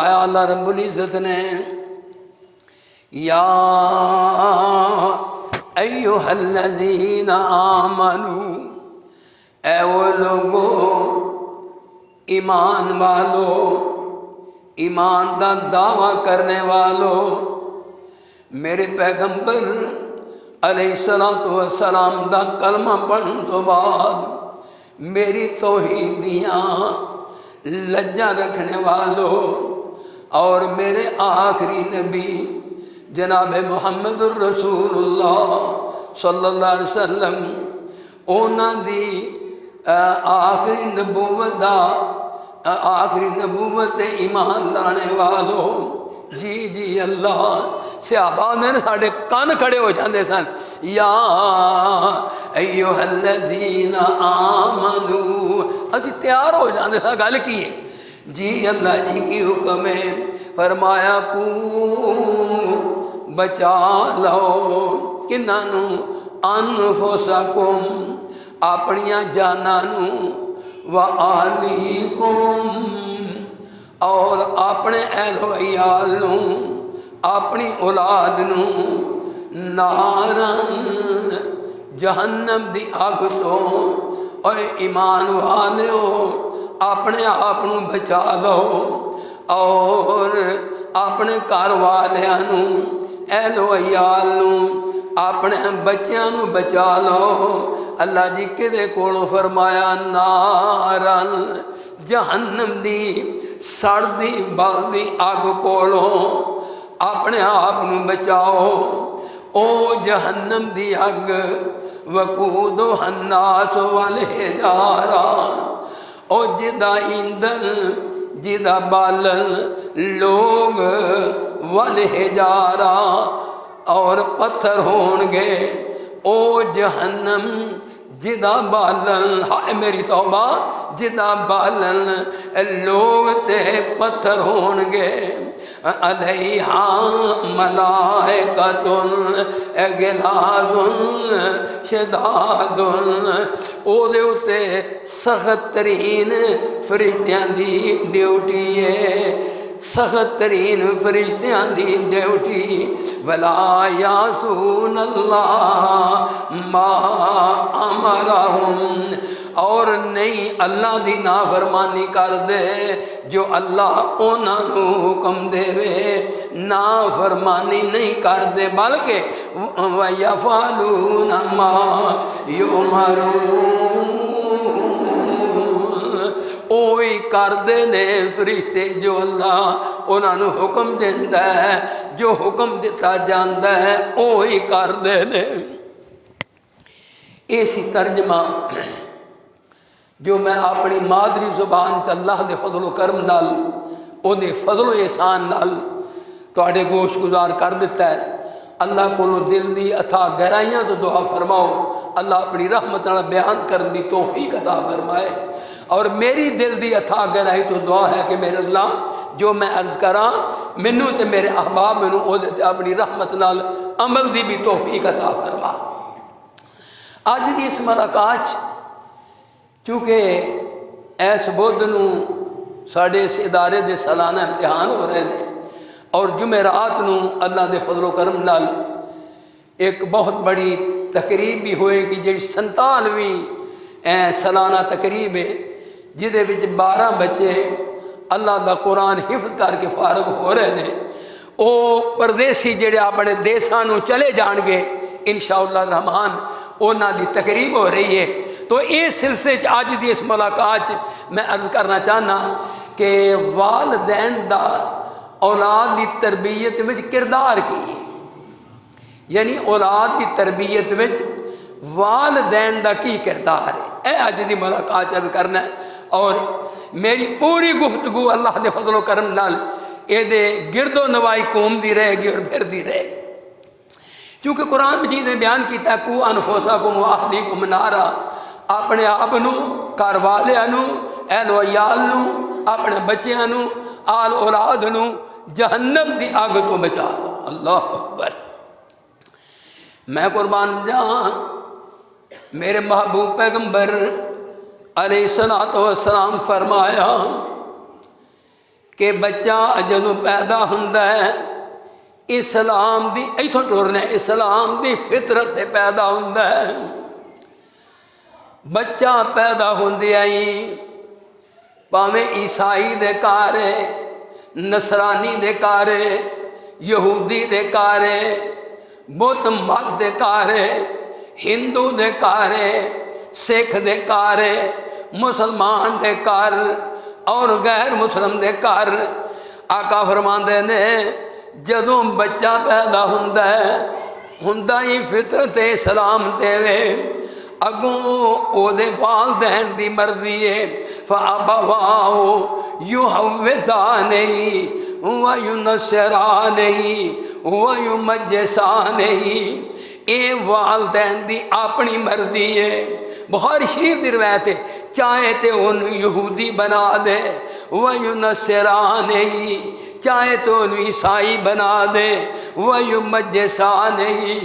फरमाया अल्लाह रब्बुल इज़्ज़त ने, या अय्युहल्लज़ीना आमनू, ऐ वो लोगो ईमान वालो, ईमान का दावा करने वालों, मेरे पैगंबर अलैहिस्सलातु वस्सलाम दा कलमा पढ़न तो बाद मेरी तौहीद दियां लज्जा रखने वालों और मेरे आखिरी नबी जनाब मुहम्मदुर रसूलुल्लाह सल्लल्लाहु अलैहि वसल्लम उन्हां दी आखिरी नबूवत ईमान लाने वालों, जी जी अल्लाह। सहाबा ने साढ़े कान खड़े हो जाते सन, या अय्युहल्लज़ीना आमनू, असी तैयार हो जाते सा, गल की है जी अल्लाह जी की हुक्म है। फरमाया कू बचा लो किन्हां अनफुसकुम, अपनियां जानां नू, व आलिकुम, और अपने अहलो अयाल नू, अपनी औलाद नू, नारन, जहन्नम दी अग तो। और ईमान वालिओ अपने आप नू बचा लो और अपने घर वालियां नू, अहलो अयाल नू, अपने बच्चों नू बचा लो। अल्लाह जी किदे कोलों फरमाया, नारन, जहन्नम दी सड़दी बलदी अग कोलों अपने आप नू बचाओ। ओ जहन्नम दी अग वकूदो हन्नास वल हिजारा, ओ जिदा ईंधन जिदा बालन लोग वल हिजारा और पत्थर होणगे। ओ जहन्नम जिदा बालन, हाय मेरी तौबा, जिदा बालन लोग ते पत्थर होणगे। अलैहा मलाइकतुन गिलाजुन शिदादुन, ओदे उत्ते सख्त तरीन फरिश्तियां दी ड्यूटी है, सख्त तरीन फरिश्तियां दी ड्यूटी। वला यासून अल्लाह मा अमरहुम, और नहीं अल्लाह दी नाफरमानी कर दे जो अल्लाह उन्होंने हुक्म देवे, नाफरमानी नहीं कर दे, बल्कि वयफअलून मा युमरून, ओही करते ने फरिश्ते जो अल्लाह उन्होंने हुक्म देता है, जो हुक्म दिता जाता है ओही करते ने। इसी तर्जमा जो मैं अपनी मादरी जुबान च अल्लाह के फजलो करम नाल, उहदे फजलो एहसान नाल तुहाडे गोश गुजार कर दिता है। अल्लाह कोलों दिल की अथा गहराइयां तो दुआ फरमाओ, अल्लाह अपनी रहमत नाल बयान करने की तौफीक अता फरमाए। और मेरी दिल की अथा गहराई तो दुआ है कि मेरे अल्लाह जो मैं अर्ज करा मैनू तो मेरे अहबाब मैनू उहदे अपनी रहमत नाल अमल की भी तौफीक अता फरमा। अज की इस मुलाकात चूँकि इस बुध नूं साडे इस इदारे के सालाना इम्तिहान हो रहे हैं और जुमेरात नूं अल्लाह के फजलो करम नाल एक बहुत बड़ी तकरीब भी होएगी, जी 47वीं सालाना तकरीब है, जिहदे विच 12 बच्चे अल्लाह का कुरान हिफ्ज करके फारग हो रहे हैं। वो परदेसी जिहड़े अपने देशां नूं चले जाणगे इंशाअल्लाह रहमान, उन्हां दी तकरीब हो रही है। तो इस सिलसिले अज की इस मुलाकात मैं अर्ज करना चाहना कि वालदैन का औलाद की तरबियत में किरदार की है, यानी औलाद की तरबियत में वालदैन का की किरदार है, यह अज की मुलाकात अर्ज करना है। और मेरी पूरी गुफ्तगू अल्लाह के फजलो करम नाल ये गिरदो नवाई घूमती रहेगी और फिरती रहेगी, क्योंकि कुरान मजीद ने बयान किया कू अनफुसकुम व अहलीकुम नारा, अपने आप नू, घर वालियां नू, अहलो अयाल नू, अपने बच्चों नू, आल औलाद नू जहन्नम की अग तो बचा लो। अल्लाह अकबर। मैं कुर्बान जां मेरे महबूब पैगंबर अलैहिस्सलातु वस्सलाम फरमाया कि बच्चा जदों पैदा हुंदा है इस्लाम दी इथों टुरना इस्लाम दी फितरत ते पैदा हुंदा है। बच्चा पैदा होंदिया ही भावें ईसाई दे घर नसरानी दे घर यहूदी दे घर बुत मत दे घर हिंदू दे घर सिख दे घर मुसलमान दे घर और गैर मुसलम दे घर आका फरमांदे ने जदों बच्चा पैदा हुंदा है हुंदा ही फितरत इस्लाम ते वे अगों ओदे वालदैन दी मर्जी है फअबवाहु युहव्विदानिही व युनस्सिरानिही व युमज्जिसानिही। ये वालदैन दी अपनी मर्जी है। बुखारी शरीफ दी रिवायत है चाहे तो उन्हें यहूदी बना दे व युनस्सिरानिही चाहे तो उन्हें ईसाई बना दे व युमज्जिसानिही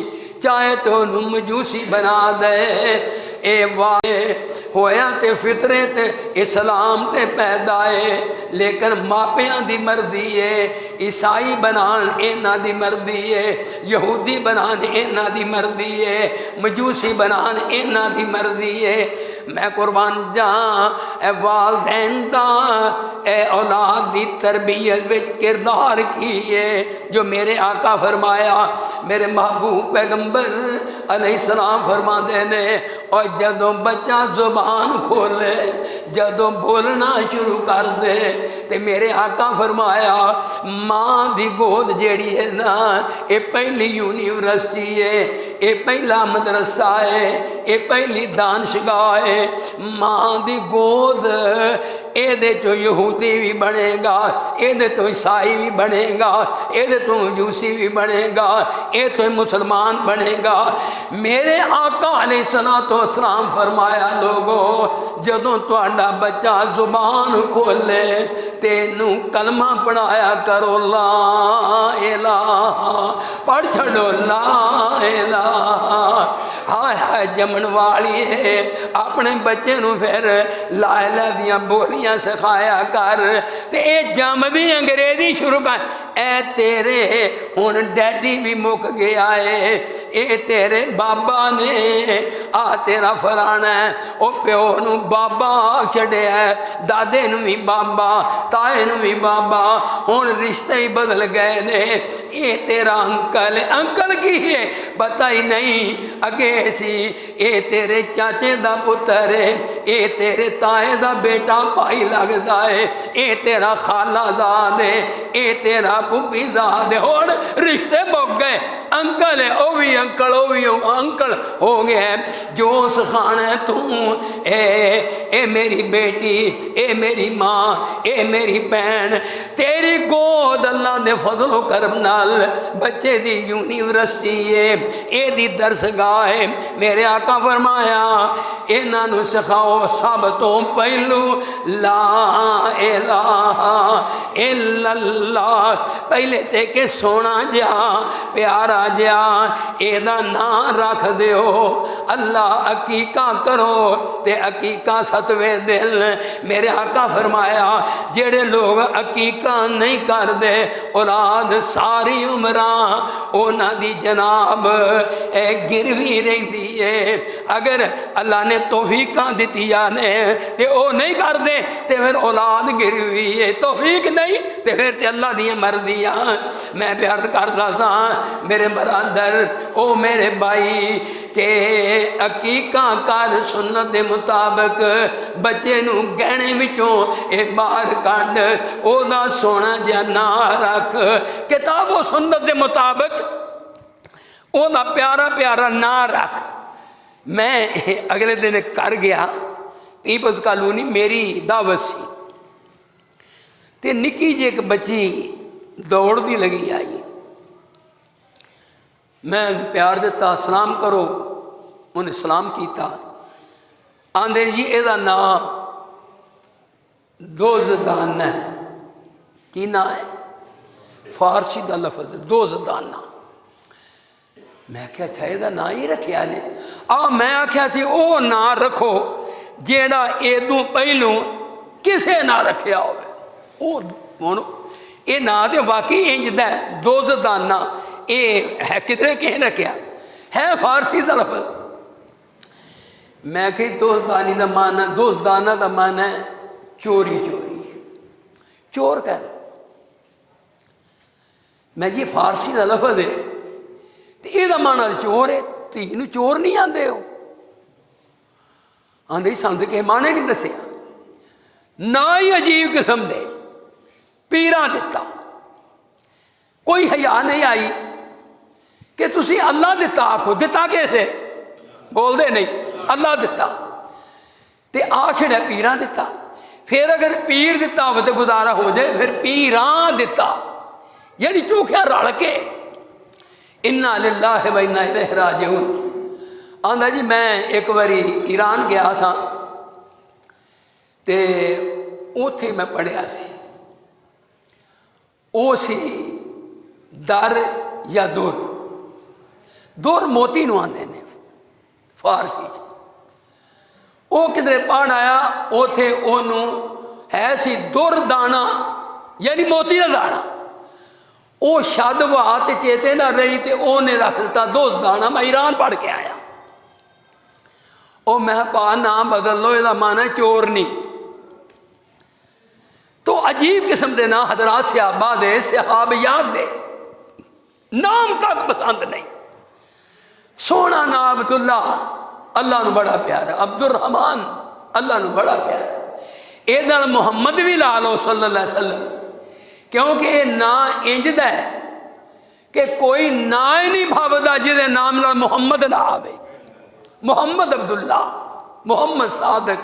चाहे तो उन्हें मजूसी बना दे। ए वाए होया ते फितरत इस्लाम ते पैदा है लेकिन मापियां दी मर्जी है। ईसाई बनान इन्हां दी मर्जी है यहूदी बनान इन्हां दी मर्जी है मजूसी बनान इन्हां दी मर्जी है। मैं कुर्बान जा ए वालदैन दा ए औलाद दी तरबियत विच किरदार की है जो मेरे आका फरमाया मेरे महबूब पैगंबर अलैहिस्सलाम फरमाते ने। और जदों बच्चा जुबान खोले जदों बोलना शुरू कर दे ते मेरे आका फरमाया माँ दी गोद जेड़ी है ना ये पहली यूनिवर्सिटी है ये पहला मदरसा है ये पहली दानशगाह है। माँ दी गोद ये चो यहूदी भी बनेगा ये तो ईसाई भी बनेगा ये तो मजूसी भी बनेगा ये तो मुसलमान बनेगा। मेरे आका अलैहिस्सलाम फरमाया लोगो जदों तुहाडा बच्चा जुबान खोले तेनू कलमा पढ़ाया करो ला इलाहा पढ़ छड़ो ला इलाहा। हाय हाय जमन वाली है अपने बच्चे नू फिर ला इलाहा दियां बोलियां सिखाया कर ते ये जमदी अंग्रेजी शुरू कर। ए तेरे हुण डैडी भी मुक गया है ये तेरे बाबा ने आ तेरा फलाना है ओ प्यो नू बाबा छड़िया है दादे नू भी बाबा ताए नू भी बाबा हुण रिश्ते ही बदल गए ने। ये तेरा अंकल अंकल की है पता ही नहीं अगे सी ये तेरे चाचे दा पुत्र है ये तेरे ताए दा बेटा भाई लगता है ये तेरा खालाजाद है ये तेरा पुप्पी जाद है। और रिश्ते मुक गए अंकल है वो भी अंकल हो गया जो सिखाना तू ए मेरी बेटी ए मेरी माँ ए मेरी बहन तेरी गोद अल्लाह दे फजलो करम नाल बच्चे दी यूनिवर्सिटी है ए दी दरसगाह है। मेरे आका फरमाया इन्हां नू सिखाओ सब तो पहलू ला इलाहा इल्लल्लाह पहले ते के सोना जा प्यारा जा एदा नाम रख दियो अल्लाह अकीका करो ते अकीका सतवे दिल। मेरे आका फरमाया जेड़े लोग अकीका नहीं करते औलाद सारी उम्र उन्हां दी जनाब गिरवी रहिंदी है। अगर अल्लाह ने तौफीका दित्तियां ने ते ओ नहीं करते ते फिर औलाद गिरवी है तौफीक नहीं ते फिर ते अल्लाह दी मर्जियां। मैं प्यार करदा सा मेरे बरादर ओ मेरे भाई के अकीका कर सुन्नत के मुताबिक बच्चे नू गहने विचों एक बाहर कढ़ ओदा सोना जिहा ना रख किताबो सुन्नत के मुताबिक ओदा प्यारा प्यारा ना रख। मैं अगले दिन कर गया पीपल्स कॉलोनी मेरी दावत सी ते निक्की जी एक बच्ची दौड़ती लगी आई मैं प्यार दिता सलाम करो उन्हें सलाम किया आंदे जी एदा नाम दोज़दाना है की ना है फारसी का लफज दोज़दाना। मैं क्या अच्छा एदा ना ही रखिया ने मैं आख्या सी ओ ना रखो जेड़ा एदू पहलू किसे ना रखिया हो हुण ये ना तो वाकई इंजदा है दोज़दाना, ये है किधरे किसी रखा है फारसी का लफज। मैं कही दोज़दानी का मान है, दोज़दाना का मान है चोरी, चोरी चोर कह लो। मैं जी फारसी का लफज है तो यदा माना चोर है, धी नूं चोर नहीं आते हो, आंदे सानूं तो किसी माने नहीं दसिया। ना ही अजीब किस्म दे पीरा दिता, कोई हया नहीं आई कि तुसी अल्लाह दिता आखो, दिता कैसे बोलते नहीं, अल्लाह दिता ते आ छड़िया पीरा दिता। फिर अगर पीर दिता हो तो गुजारा हो जाए, फिर पीरा दिता यानी चोखिया रल के। इन्ना लिल्लाहि व इन्ना इलैहि राजिऊन। आंदा जी मैं एक बारी ईरान गया सा ते उत्थे मैं पढ़िया सी, वो सी दर या दुर, दुर मोती नूं आंदे ने फारसी च। वो किधरे पढ़ आया, उथे ओनू है सी दुर दाना यानी मोती का दाना। वो शद वाह ते चेते ना रही तो उन्हें रख दिता दोज़दाना। मैं ईरान पढ़ के आया, ओ मैं पा नाम बदल लो, यदा मन है चोर नहीं। तो अजीब किस्म के ना हजरात सहाबा दे, सहाबियात दे नाम तक पसंद नहीं। सोना ना अब्दुल्ला अल्लाह नूं बड़ा प्यारा, अब्दुर्रहमान अल्लाह नूं बड़ा प्यारा। ये नाल मुहम्मद भी ला लो सल्लल्लाहु अलैहि वसल्लम, क्योंकि ये ना इंजदा है कि कोई ना ही नहीं भावता जिसे नाम नाल मुहम्मद ना आवे। मुहम्मद अब्दुल्ला, मोहम्मद सादक,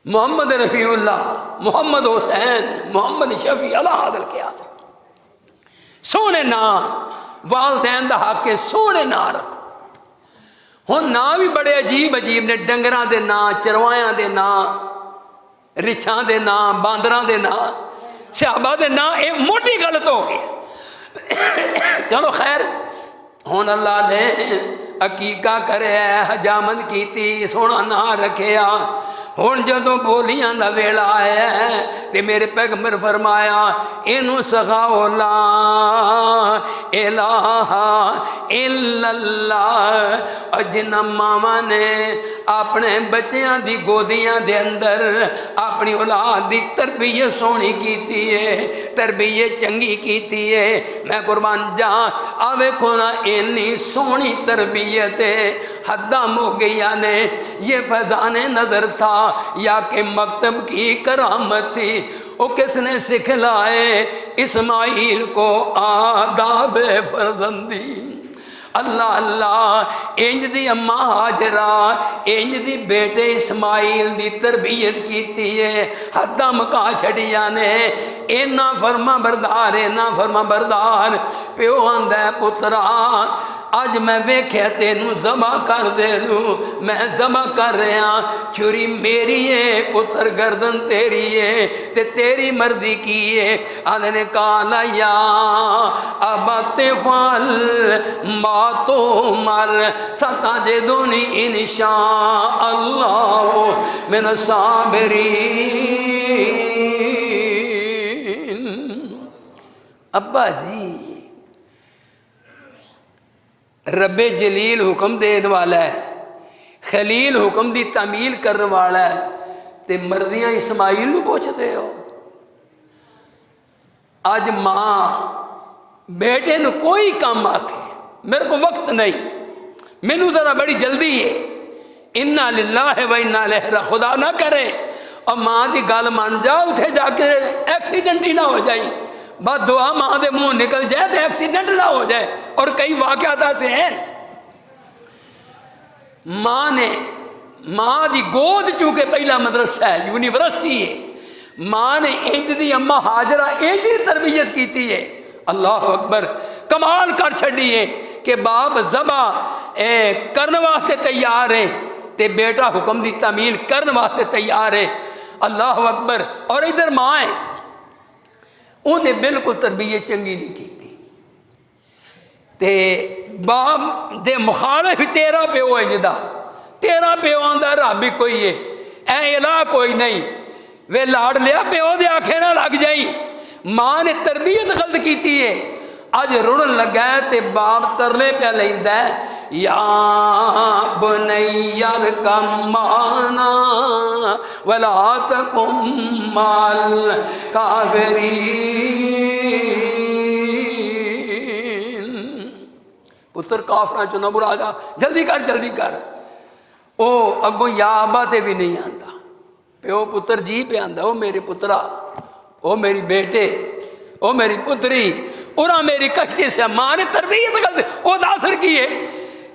मोहम्मद रफ़ीउल्लाह, मोहम्मद हुसैन, मोहम्मद शफी, अला आदल के आस सोने ना वालदैन दा हक के सोने ना रखो। हुण ना भी बड़े अजीब अजीब ने, डंगरां दे ना, चरवायां दे ना, रिछां दे ना, बांदरां दे ना, सहाबा दे ना, ये मोटी गलत हो गई। चलो खैर, हुण अल्लाह ने अकीका करे हजामत की सोना ना रखिया। हुण जदों बोलियां दा वेला आया ते मेरे पैगंबर फरमाया इनू सखाओ ला इलाहा इल्लल्लाह। जिन्ना मावां ने अपने बच्चों की गोदियां दे अंदर अपनी औलाद की तरबियत सोहनी की है, तरबियत चंगी की है, मैं कुर्बान जा आ वेखो ना इन्नी सोहनी तरबियत हद्दां मुक गई ने। ये फैजान नजर था या कि मकतब की करामत थी। वो किसने सिखलाए इस्माइल को आदाब फर्जंदी। अल्लाह अल्लाह, इंज दी अम्मा हाजरा इंज दी बेटे इस्माइल दी तरबियत की है, हद्दां मुका छड़िया ने। इन्ना फरमा बरदार, इन्ना फरमा बरदार। प्यो आंदा पुत्रा अज मैं वेख्या तेनू जमा कर दे लूँ, मैं जमा कर रहा। छुरी मेरी है पुत्र, गर्दन तेरी है, ते तेरी मर्जी की है। आने ने कहा या अबते फल मा तो मर सता जे दोनी इंशा अल्लाह मेरा साबिरीन। अब्बा जी रब्बे जलील हुक्म देने वाला है, खलील हुक्म की तामील करने वाला है, ते मर्जियां इस्माइल नूं पुछदे हो। अज मां बेटे नूं कोई काम आखे मेरे को वक्त नहीं, मैनू जरा बड़ी जल्दी है, इन्ना लिल्लाहि व इन्ना इलैहि राजिऊन। खुदा ना करे और मां की गल मान जा, उठे जाके एक्सीडेंट ही ना हो जाए, बस दुआ मां के मुंह निकल जाए तो एक्सीडेंट ना हो जाए। और कई वाक़यात ऐसे हैं मां ने, मां की गोद चूंकि पहला मदरसा है, यूनिवर्सिटी है, मां ने इंज दी अम्मा हाजरा इंज दी तरबियत की है। अल्लाह अकबर, कमाल कर छड़ी है कि बाप जबा करने वास्ते तैयार है ते बेटा हुक्म की तामील करने वास्ते तैयार है। अल्लाह अकबर। और इधर मां है, उन्हें बिल्कुल तरबियत चंगी नहीं की ते बाप दे मुखालिफ तेरा प्यो है जिदा, तेरा प्यो आंदा रब ही कोई है, ऐ इलाह कोई नहीं। वे लाड़ लिया प्यो दे आखे ना लग जाई। मां ने तरबियत गलत की है, अज रुड़न लगा है तो बाप तरले पे लेंदा या बुनैयर कमाना वला तकुम माल काफिरीन। पुत्र काफरा चो न बुरा जा, जल्दी कर जल्दी कर। ओ अगों या अब्बा ते भी नहीं आंदा, प्यो पुत्र जी पे आंदा, ओ मेरे पुत्रा, ओ मेरी बेटे, ओ मेरी पुत्री, उरा मेरी कश्ती से। मां ने तरबियत गलत ओ असर की है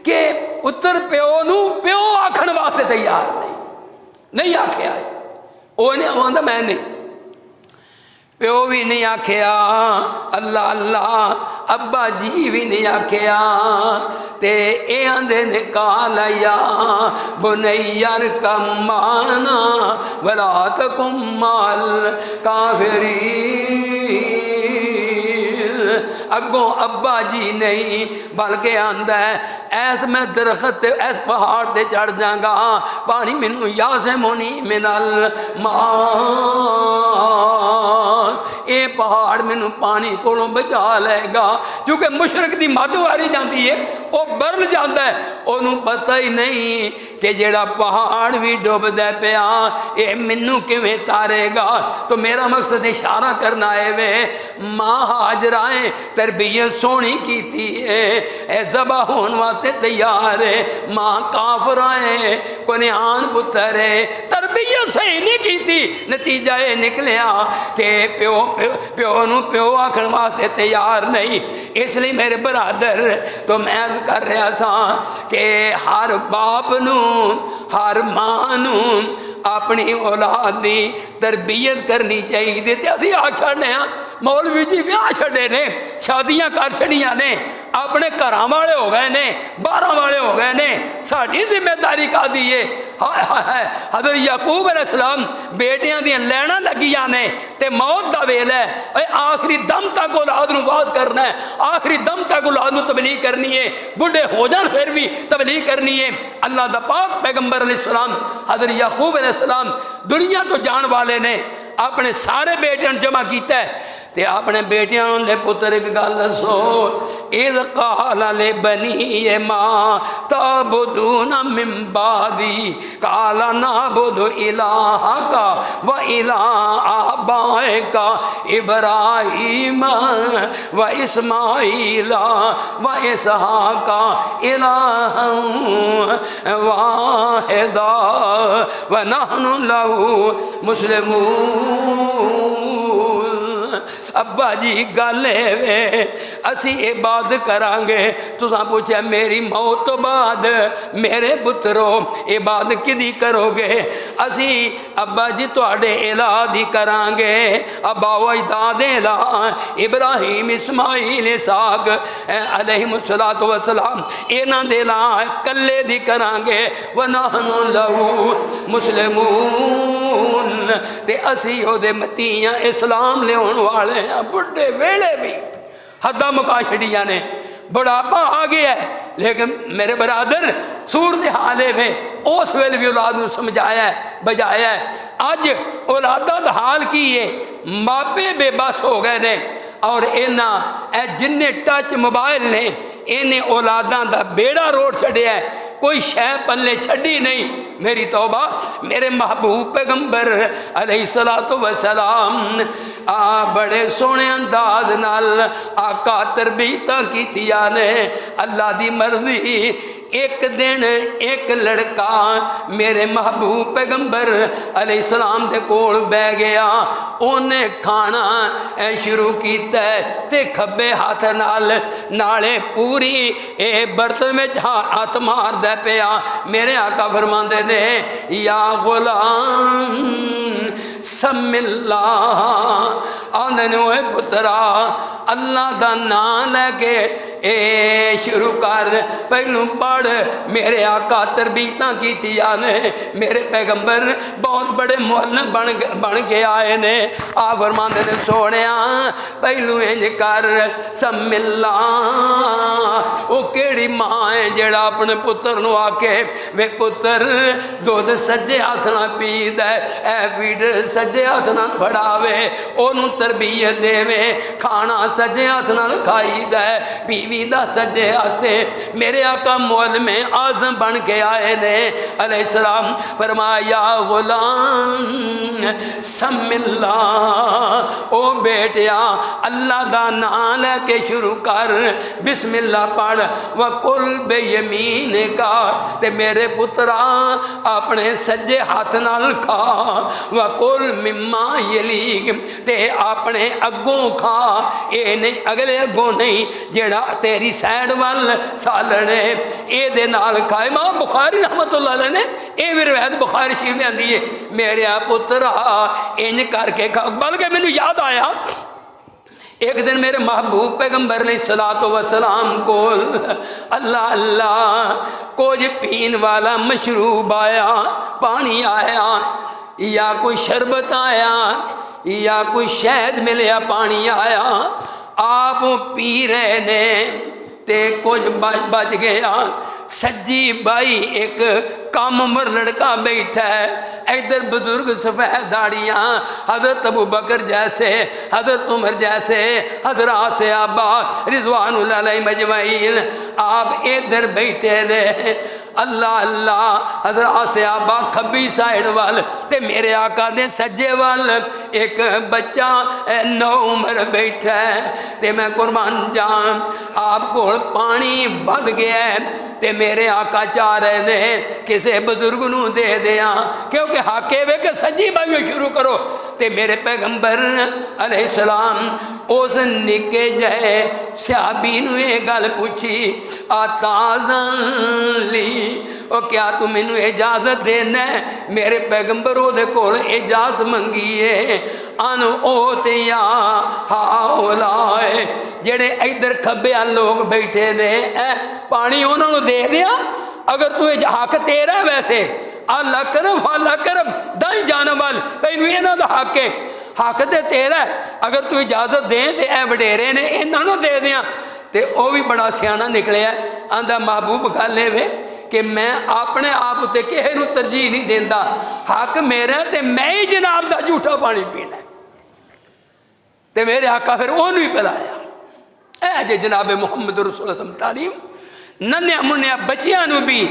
कि पुत्र प्यो नू प्यो आखण वास्ते तैयार नहीं आख्या। ओ ने आंदा मैं नहीं, प्यो भी नहीं आख्या, अल्लाह अल्लाह अब्बा जी भी नहीं आख्या। ते ए आंदे ने काल या बुनैयर कमाना वला तकुम माल काफिरीन। अगों अब्बा जी नहीं बल्कि आंदा है ऐस मैं दरख्त ऐस पहाड़ से चढ़ जागा, पानी मैनू यासे मोनी मिनल मान, ये पहाड़ मैनू पानी कोलों बचा लेगा। क्योंकि मुशरक की मत वारी जाती है, वह बरल जाता है, उन्होंने पता ही नहीं कि जेड़ा पहाड़ भी डुबदा पिया ये मैनू किवें तारेगा। तो मेरा मकसद इशारा करना है वे मां हाजराएं तरबियत सोहनी कीती है, जबा होने वास्ते तैयार है। मां काफराए कुनियान पुत्र है, तरबियत सही नहीं की, नतीजा ये निकलिया कि प्यो प्यो नू प्यो आखण वास्ते तैयार नहीं। इसलिए मेरे बरादर तो मैं कर रहा था कि हर बाप नू हर मां नू अपनी औलाद की तरबियत करनी चाहिए। तो असी आ छड़ने मौलवी जी ब्याह छड़े ने, शादियां कर छड़िया ने, अपने घर वाले हो गए ने, बाहर वाले हो गए ने, साड़ी जिम्मेदारी का दी है। हज़रत याकूब अलैहिस्सलाम बेटियां दी लैना लगियां ने ते मौत दा वेला है, आखिरी दम तक औलाद नूं वाद करना है, आखिरी दम तक औलाद नूं तबलीग करनी है, बुढ़े हो जान फिर भी तबलीग करनी है। अल्लाह दा पाक पैगंबर अलैहिस्सलाम हज़रत याकूब अलैहिस्सलाम दुनिया तो जान वाले ने अपने सारे बेटियां जमा किया है ते अपने बेटियां दे पुत्र एक गल दसो, इज़ क़ाला ले बनी ये मां ताबुदूना मिन बादी क़ाला नाबुदु इलाहका व इलाह आबाएका इब्राहीम व इस्माईला व इसहाका इलाहन वाहिदा व नहनु लहू मुस्लिमून। अब्बा जी गल वे असी इबादत करांगे। तुसां पूछा मेरी मौत तो बाद मेरे पुत्रो इबादत किदी करोगे? असी अब्बा जी तुहाडे इलाह दी करांगे, अब्बा व अजदाद इलाह इब्राहीम इस्माईल इसहाक अलैहिमुस्सलातु वस्सलाम इन्हां दे इलाह कल्ले दी करांगे। व नहनु लहू मुस्लिमून ते असी ओदे मतीयां इस्लाम लियाउण वाले हैं। बुढ़े वेले भी हद्दां मुका छड़ियां ने, बुढ़ापा आ गया है, लेकिन मेरे बरादर सूरत हाल में उस वेले भी औलाद नूं समझाया है, बजाया है। अज औलादा दा हाल की है, मापे बेबस हो गए ने और इन्हां जिन्ने टच मोबाइल ने इन्हें औलादा दा बेड़ा रोड़ छड़िया है, कोई शह पल्ले छड़ी नहीं। मेरी तौबा, मेरे महबूब पैगंबर अलैहिस्सलातु वस्सलाम बड़े सोहने अंदाज नाल आका तरबीयतां कीतियां ने। अल्लाह दी मर्जी एक दिन एक लड़का मेरे महबूब पैगंबर अलैहिस्सलाम दे कोल बह गया, उन्हें खाना शुरू किया ते खब्बे हाथ नाले पूरी बर्तन में हाथ मारदा पिया। मेरे आका फरमांदे ने या गुलाम समिल्लाह, आंदे ने ओए पुत्रा अल्लाह दा नाम लैके ए शुरू कर पहलू पढ़ मेरे आका तरबीत की ने मेरे पैगंबर बहुत बड़े मुअल्लिम बन के आए ने आ फरमांदे ने सोने पहलू इंज कर सम्मिल्ला वो केड़ी मां है जेड़ा अपने पुत्र नूं आके वे पुत्र दुध सज्जे हथ नाल पींदा है फीड सज्जे हथ नाल फड़ावे ओनू तरबीयत देवे खाना सज्जे हथ नाल खाईदा है बीवी दा सज्जे हथ मेरे आका मुअल्लिम आज़म बन के आए ने अलैहिस्सलाम फरमाया गुलाम सम्मिल्ला ओ बेटिया अल्लाह दा नाम लेके शुरू कर बिस्मिल्लाह पढ़ वकुल बेयमीन का ते मेरे पुत्रा अपने सज्जे हाथ नाल खा वकुल मिम्मा यलीक ते अपने अगों खा ये नहीं अगले अगों नहीं जेड़ा तेरी सैड वाल सालने ये नाल खाए मां बुखारी रहमतुल्लाह अलैह ने ये भी रिवायत बुखारी शरीफ में आती है मेरे पुत्रा इंज करके खा बल्कि मैनू याद आया एक दिन मेरे महबूब पैगंबर ने सलातो व सलाम को अल्लाह अल्लाह कुछ पीन वाला मशरूब आया पानी आया या कोई शरबत आया या कोई शहद मिलया पानी आया आप पी रहे ने ते कुछ बच गया सज्जी बाई एक कम उम्र लड़का बैठा है इधर बुजुर्ग सफ़ेद दाड़ियाँ हज़रत अबू बकर जैसे हज़रत उमर जैसे हज़रत सहाबा रिज़वानुल्लाह अलैहिम अजमईन आप इधर बैठे रहे अल्लाह अल्लाह हज़रत सहाबा खब्बी साइड वाल ते मेरे आका दे सज्जे वाल एक बच्चा 9 उम्र बैठा है ते मैं कुर्बान जान आप को पानी बद गया है ते मेरे आका चाह रहे ने किसी बुजुर्ग नूं दे दिया क्योंकि हाके वे के सज्जी बाइयों शुरू करो ते मेरे पैगंबर अलैहिस्सलाम उस निके जहे सहाबी नूं ये गल पूछी आताज़न ली ओ क्या तू मैनू इजाजत देना मेरे पैगंबर ओदे कोल इजाजत मंगी है अन ओत या हाओलाए जेड़े इधर खब्बे लोग बैठे ने पानी उन्होंने दे दिया अगर तू हक तेरा वैसे अल्लाह करम दाई जान वाल भाई इन्हों का हक है हक तो तेरा अगर तू इजाजत दे तो यह वडेरे ने इन्हों दे दिया तो वह भी बड़ा सियाना निकलिया आंदा महबूब गल वे कि मैं अपने आप उत्ते किसी को तरजीह नहीं देता हक मेरा तो मैं ही जनाब का झूठा पानी पीना तो मेरे आका फिर उन्होंने भी पिलाया ऐ जे जनाब मुहम्मद रसूल तालीम नन्या मुन्या बच्चों भी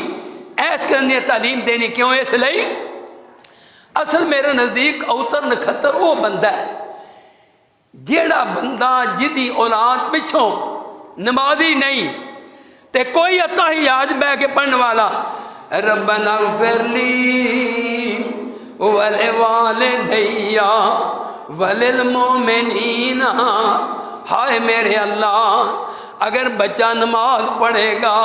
ऐस करनी तालीम देनी क्यों इसलिए असल मेरे नज़दीक अवतर नखत्तर वो बंदा है जेड़ा बंदा जिदी औलाद पिछों नमाजी नहीं ते कोई अता ही आज बह के पढ़ने वाला रब्बना ग़फ़िरली वले वालिदैया वलिल मोमिनीना हाय मेरे अल्लाह अगर बच्चा नमाज पढ़ेगा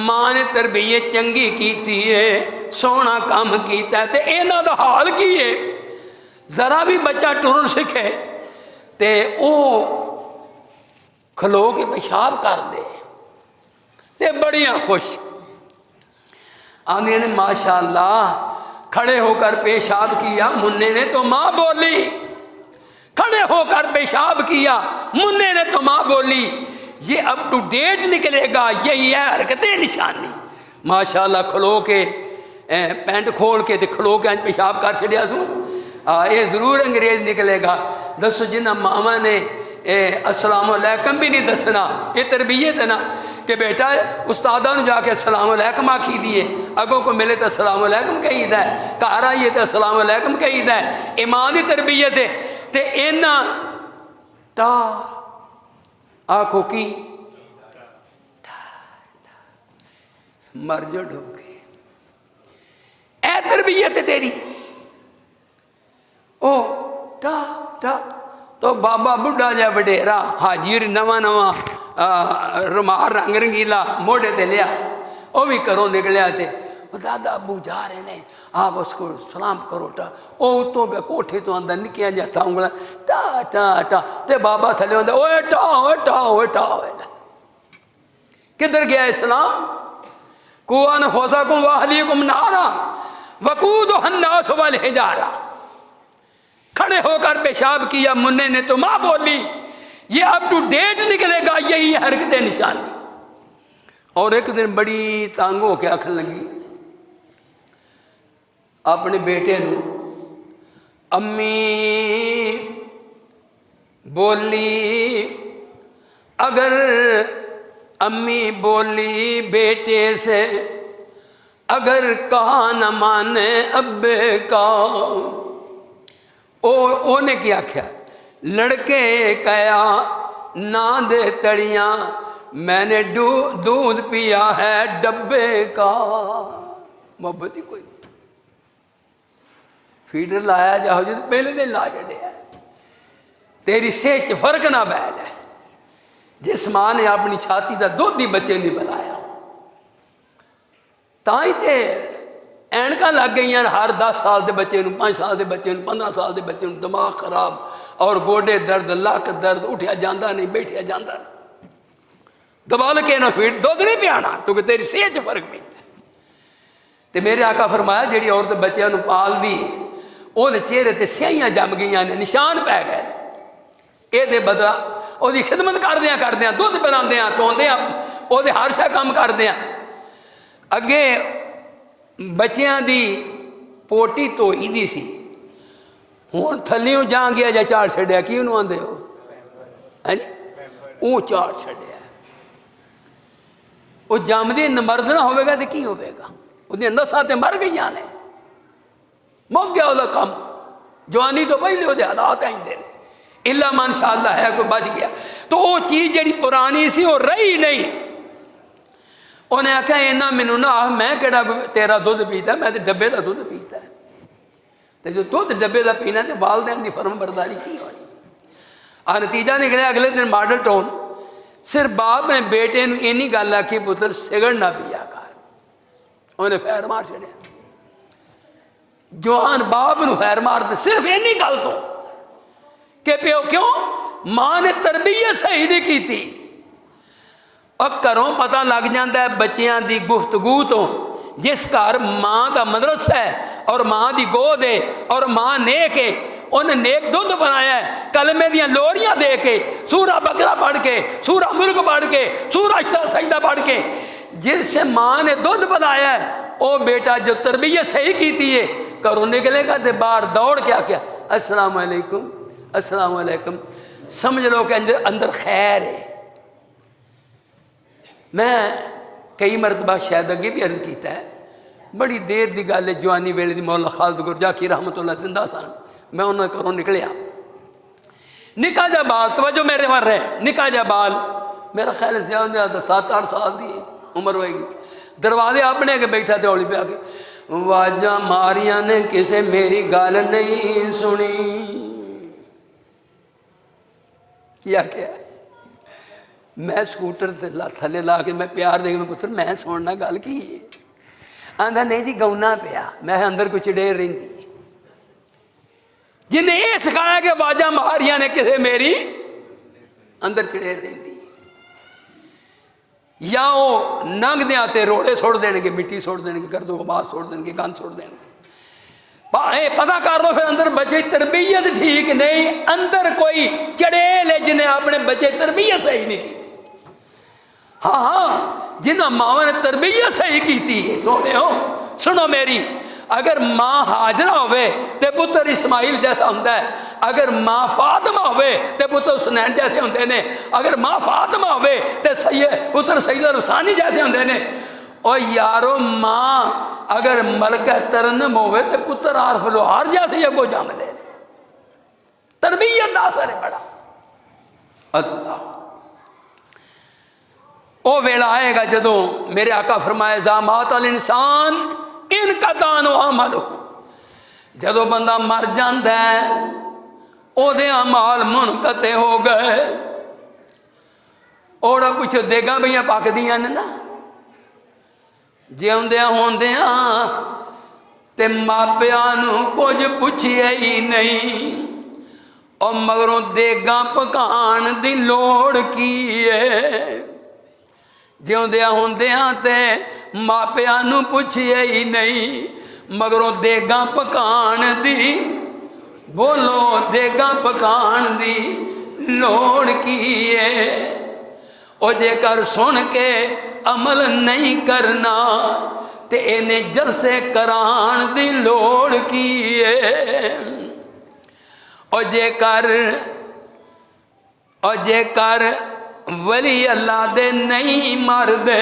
मां ने तरबियत चंगी की है सोहना काम किया तो इन्हों का हाल की है जरा भी बच्चा टुरन सीखे तो वह खलो के पेशाब कर दे ते बड़ियां खुश आंदियां ने माशाअल्लाह खड़े होकर पेशाब किया मुन्ने ने तो माँ बोली खड़े होकर पेशाब किया मुन्ने ने तो माँ बोली ये अप टू डेट निकलेगा यही है हरकतें निशानी माशाअल्लाह खलो के पैंट खोल के तो खलो के पेशाब कर छड़िया तू ये जरूर अंग्रेज निकलेगा दसो जिन्हें मावा ने अस्सलाम वालेकुम भी नहीं दसना ये तरबियत है ना कि बेटा उस्तादा जाके अस्सलाम वालेकुम आखी दिए अगों को मिले तो अस्सलाम वालेकुम कहीदा है घर आइए तो अस्सलाम वालेकुम कहीदा है ईमान की तरबियत है तो इन्ना टा आखो की मर जो डूब गए ए तरबियत है तेरी ओ टा टा तो बाबा बुढ़ा जा वडेरा हाजिर नवा नवा रुमाल रंग रंगीला मोढ़े ते लिया वह भी घरों निकलिया थे दादा अबू जा रहे ने आप उसको सलाम करो टा वो उतों पे कोठे तो अंदर निकिया जाता उंगला टा टा टा ते बाबा थले आंदा ओए टा ओए टा ओए टा किधर गया इस्लाम? कुआन होसाकुम वाहलीकुम नारा वकूदुहन्नास वल हिजारा। खड़े होकर पेशाब किया मुन्ने ने तो माँ बोली, ये अप टू डेट निकलेगा, यही हरकत निशानी। और एक दिन बड़ी तंग हो के आखन लगी अपने बेटे नू, अम्मी बोली, अगर अम्मी बोली बेटे से, अगर कहा न माने अब्बे का। ओने क्या आख्या, लड़के कया ना दे तड़ियाँ, मैंने दूध पिया है डब्बे का। मोहब्बत ही कोई नहीं। फीडर लाया जाओ जो पहले दिन ला छड़िया, तेरी सेहत च फर्क ना पै जाए। जिस मां ने अपनी छाती का दुध ही बच्चे नहीं पिलाया, ताई ते ऐनका लग गई हर 10 साल के बच्चे, 5 साल के बच्चे, 15 साल के बच्चे, दिमाग खराब और गोडे दर्द, लक दर्द, उठिया जाता नहीं, बैठिया जाता नहीं। दबाल के ना फीड दुध नहीं पियाना क्योंकि तेरी सेहत च फर्क पैंदा। तो मेरे आका फरमाया जी औरत बच्चों को पाल दी, ਉਹਦੇ चेहरे ते स्याहियां जम गई ने, निशान पै गए ने। ये बदला ਉਹਦੀ खिदमत करद्या दुध पिलाद्या धोद्या ਉਹਦੇ हर शा काम करद्या। अगे बच्चों की पोटी धोई दी सी, हुण थल्लियों जा गया या झाड़ छड्या, की उन्होंने आंदे हो है जी, वो झाड़ छड्या। वो जमदी नमर्द ना होगा तो की होगा, उसदियां नसां ते मर गई ने, मुक गया वह काम। जवानी तो पहले वो हालात आते हैं, इला माशाअल्लाह है कोई बच गया। तो वो चीज़ जी पुरानी सी वो रही नहीं। उन्हें आख्या इन्ना मैनू ना आख, मैं केड़ा तेरा दुध पीता, मैं तो डब्बे का दुध पीता है। तो जो दुध डब्बे का पीना तो वालदैन की फर्म बरदारी की होनी। नतीजा निकलिया अगले दिन मॉडल टाउन, सिर्फ बाप ने बेटे ने इन्नी गल आखी, पुत्र सिगरेट ना पिया कर। उन्हें फैर मार छड़िया। जवान बाप नूं फैर मारते सिर्फ इन्नी गल तो कि प्यो क्यों, मां ने तरबियत सही नहीं की थी। और घरों पता लग जाता है बच्चों की गुफ्तगू तो, जिस घर मां का मदरसा है और मां की गोद है और मां नेक है, उन्हें नेक दुध बनाया है, कलमे दियां लोरियां दे के, सूरा बकरा पढ़ के, सूरा मुल्क पढ़ के, सूरा सजदा पढ़ के, जिस मां ने दुध बनाया है, वो बेटा जो तरबियत सही की थी है, घरों निकलेगा तो बाहर दौड़ के आके अस्सलाम वालेकुम, अस्सलाम वालेकुम, समझ लो कि अंदर खैर है। मैं कई मरतबा शायद अगे भी अर्ज किया है, बड़ी देर की गल है, जवानी वेले की मौला खालिद गुरजाखी रहमतुल्लाह जिंदा सन, मैं उन्होंने घरों निकलिया, निका जा बाल, तवज्जो मेरे मर रहे, निका जा बाल, मेरा ख्याल ज्यादा 7-8 साल की उम्र होएगी। दरवाजे अपने अगे बैठा तो हौली पे आके आवाजा मारिया ने, किसे मेरी गल नहीं सुनी। क्या क्या मैं स्कूटर से थले ला के मैं प्यार दे, पुत्र मैं सुनना गल की है, आंदा नहीं जी गौना पिया, मैं अंदर कोई चिड़ेर रही। जिन्हें ये सिखाया कि आवाजा मारिया ने किसे मेरी अंदर चिड़ेर रही, या वो लंघद्या ते रोड़े सुट देंगे, मिट्टी सुट देंगे, कर दो बात सुट देंगे, गंद सुट देंगे। पता कर लो फिर अंदर बच्चे तरबियत ठीक नहीं, अंदर कोई चड़ेल है जिन्हें अपने बच्चे तरबियत सही नहीं की। हाँ हाँ, जिन्हें मावा ने तरबियत सही की थी, सोने हो सुनो मेरी, अगर माँ हाजरा होवे तो पुत्र इस्माइल जैसा होता है, अगर माँ फातिमा होवे तो पुत्र हुसैन जैसे होंगे ने, अगर माँ फातिमा होवे तो पुत्र सैयद हुसैनी जैसे होंगे ने। और यारो माँ अगर मलका तरन्नुम होवे तो पुत्र आरफ लोहार जैसे अगो जमदे ने। तरबियत का असर है बड़ा। अल्लाह वो वेला आएगा जदों मेरे आका फरमाए जा मात अल इंसान इनका दान अमल हो, जदों बंदा मर जाता है ओदे अमाल मुनकते हो गए। और कुछ देगा भैया पकदियां ने ना, जिउंदिया होंदिया ते मापियां नूं कुछ पुछिया ही नहीं, और मगरों देगा पकाण दी लोड़ की है। ਜਿਉਂਦਿਆਂ ਹੁੰਦਿਆਂ ਤੇ ਮਾਪਿਆਂ ਨੂੰ ਪੁੱਛਿਆ ਹੀ ਨਹੀਂ, ਮਗਰੋਂ ਦੇਗਾਂ ਪਕਾਣ ਦੀ, ਬੋਲੋ ਦੇਗਾਂ ਪਕਾਣ ਦੀ ਲੋੜ ਕੀ ਏ। ਉਹ ਜੇਕਰ ਸੁਣ ਕੇ ਅਮਲ ਨਹੀਂ ਕਰਨਾ ਤੇ ਇਹਨੇ ਜਲਸੇ ਕਰਾਣ ਦੀ ਲੋੜ ਕੀ ਏ। ਉਹ ਜੇਕਰ वली अल्लाह दे नहीं मरदे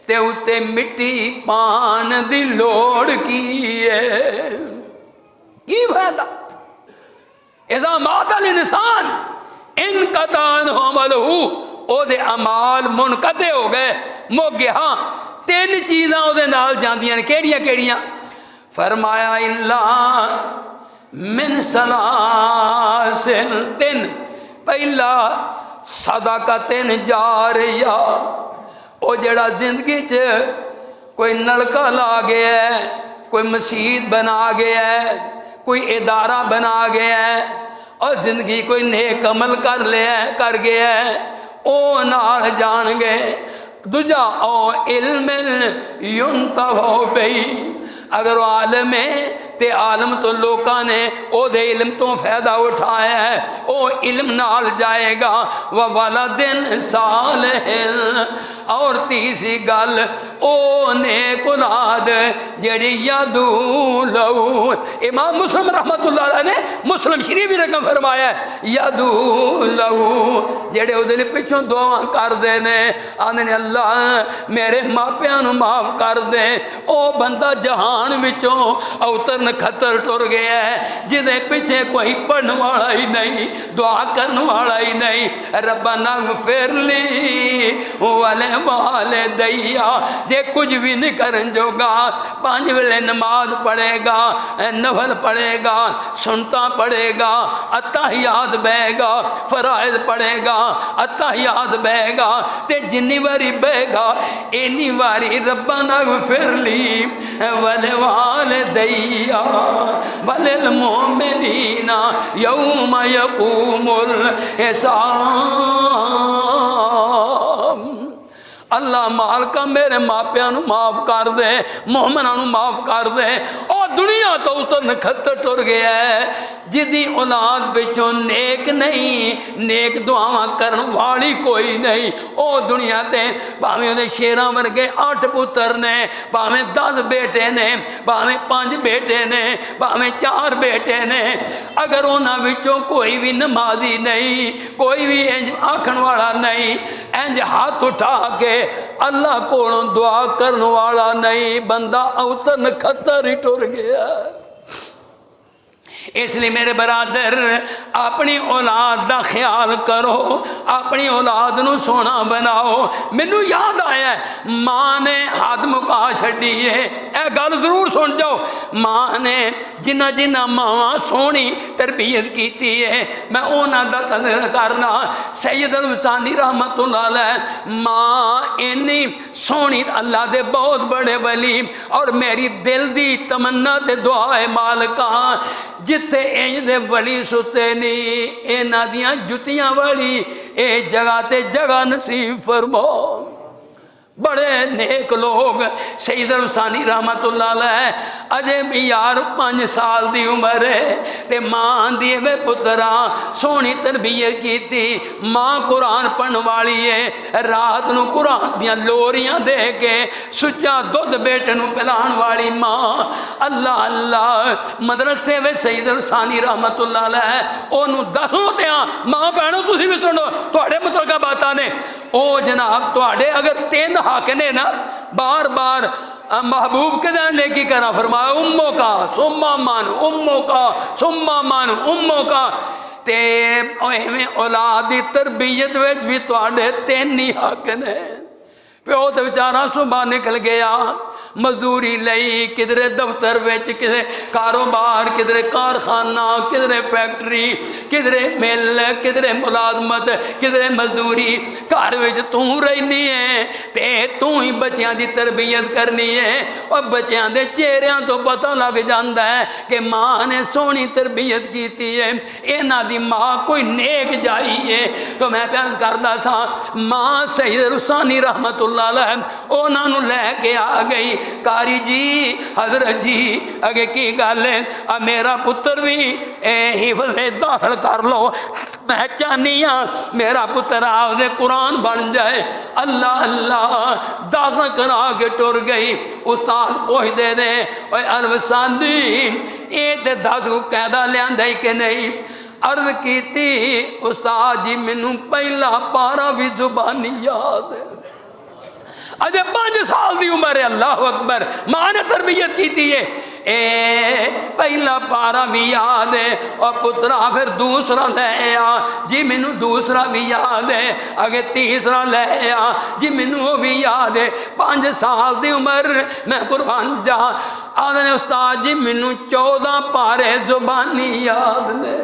ते उत्ते मिट्टी पान दी लोड़ की है। की फायदा इदा मातल इंसान इन कतान हमलहू, ओदे अमाल मुनकते हो गए, मुक गए। हाँ, तीन चीज़ां ओदे नाल जांदियां ने, केड़ियां केड़ियां? फरमाया इल्ला मिन सलासिल, तीन। पहला सदाकतिन जारिया, वो जड़ा जिंदगी च कोई नलका ला गया है, कोई मसीत बना गया है, कोई इदारा बना गया है और जिंदगी कोई नेक अमल कर गया है, ओ नाल जान गए। दूजा ओ इल्म युंतफा बिही, अगर वो आलम है ते आलम तो लोगों ने ओदे इल्म तो फायदा उठाया है, वो इल्म नाल जाएगा। व वलदिन सालिहिन, और तीसरी गल ओ नेक औलाद जेड़ी यादू लहू। इमाम मुस्लिम रहमतुल्लाह अलैह ने मुस्लिम शरीफ भी रकम फरमाया यादू लहू, जेड़े उहदे पिछों दुआ करदे ने, आंदे ने अल्लाह मेरे मापियां नूं माफ कर दे। ओ बंदा जहान विचों अवतरन खतर टुर गया है, जिदे पिछे कोई पढ़ने वाला ही नहीं, दुआ करने वाला ही नहीं। रब्बना ग़फ़िरली वाले वाले दैया, जे कुछ भी नहीं करन जोगा, 5 वेले नमाज पढ़ेगा, नफल पढ़ेगा, सुनता पढ़ेगा, अत्तहियात बहेगा, फराइज पढ़ेगा, अत्तहियात बहेगा, ते जिन्नी वारी बहेगा इन्नी वारी रब्बना ग़फ़िरली वाले वाले दैया वलिल मोमिनीना यौम यक़ूमुल हिसाब। अल्लाह मालका मेरे मापियां नूं माफ़ कर दे, मोहमनां नूं माफ़ कर दे। और दुनिया तो उतरन खतर टुर गया है, जिदी औलाद पिछों नेक नहीं, नेक दुआवां करन वाली कोई नहीं। ओ दुनिया ते भावें उहदे शेरां वर्गे 8 पुत्र ने, भावें 10 बेटे ने, भावें 5 बेटे ने, भावें 4 बेटे ने, अगर उन्हां विचों कोई भी नमाजी नहीं, कोई भी इंज आखण वाला नहीं, इंज हाथ उठा के अल्लाह कोलों दुआ करने वाला नहीं, बंदा अवतरन खतर ही टुर गया। इसलिए मेरे बरादर अपनी औलाद का ख्याल करो, अपनी औलाद नूं सोना बनाओ। मैनू याद आया माँ ने हद मुका छड़ी है, यह गल जरूर सुन जाओ। माँ ने जिन्ना जिन्ना मावां सोहनी तरबियत की है, मैं उन्हां दा कदर करना। सैयद अल हुसैनी रहमतुल्लाह अलैह माँ इन्नी सोहनी, अल्लाह दे बहुत बड़े वली, और मेरी दिल दी तमन्ना ते दुआ है मालका जिथे इंज दे वली सुते नहीं, इन्हां दियां जुतियां वाली ए जगह ते जगह नसीब फरमाओ। बड़े नेक लोग सैयद हुसैनी रहमतुल्लाह अलैह अजे भी यार 5 साल की उम्र है, ते माँ दी वे पुत्रा सोहनी तरबियत की। माँ कुरान पढ़ने वाली है, रात को कुरान दियां लोरियां दे के सुच्चा दुध बेटे नूं पिलाण वाली माँ। अल्लाह अल्लाह मदरसे वे सैयद हुसैनी रहमतुल्लाह अलैह ओनू दसों ते माँ भैनों तुसीं भी सुनो, तुहाडे मुतलका बातां ने। ओ जनाब तुहाडे अगर 3 हक ने ना, बार बार महबूब के ने की करा फरमाया उम्मों का सुम्मा मान, उम्मों का सुम्मा मान, उम्मों का। ते एवें औलाद की तरबियत विच भी तुहाडे 3 ही हक ने। प्यो तो बेचारा सुबह निकल गया, मजदूरी लई, किधरे दफ्तर विच, किधरे कारोबार, किधरे कारखाना, किधरे फैक्ट्री, किधरे मिल, किधरे मुलाजमत, किधरे मजदूरी। घर विच तू रहनी है ते तू ही बच्चों की तरबियत करनी है। और बच्चों के चेहरिਆਂ तो पता लग जाता है कि माँ ने सोहनी तरबियत की है, इन्हां दी माँ कोई नेक जाई है। तो मैं प्यार करता सा, माँ सैयद रुसानी रहमतुल्लाह अलैह उन्होंने लैके आ गई, कारी जी हजरत जी अगे की गल है, अब मेरा पुत्र भी हिफज़े दाखिल कर लो, मैं चाहनी हाँ मेरा पुत्र आपदे कुरान बन जाए। अल्लाह अल्लाह दाखिल करा के टुर गई। उस्ताद पूछते ने अलवसानी ये तो 10 को कैदा लिया कि नहीं? अर्ज की उस्ताद जी मैनू पहला पारा भी जुबानी याद है, अजे 5 साल की उम्र है। अल्लाह अकबर, माँ ने तरबियत की है, पहला पारा भी याद है। और पुत्रा फिर दूसरा ले आ जी, मैनू दूसरा भी याद है। अगे तीसरा ले आ जी, मैनू वो भी याद है। 5 साल की उम्र मैं कुर्बान जा। आदने उस्ताद जी मैनू 14 पारे जुबानी याद ने।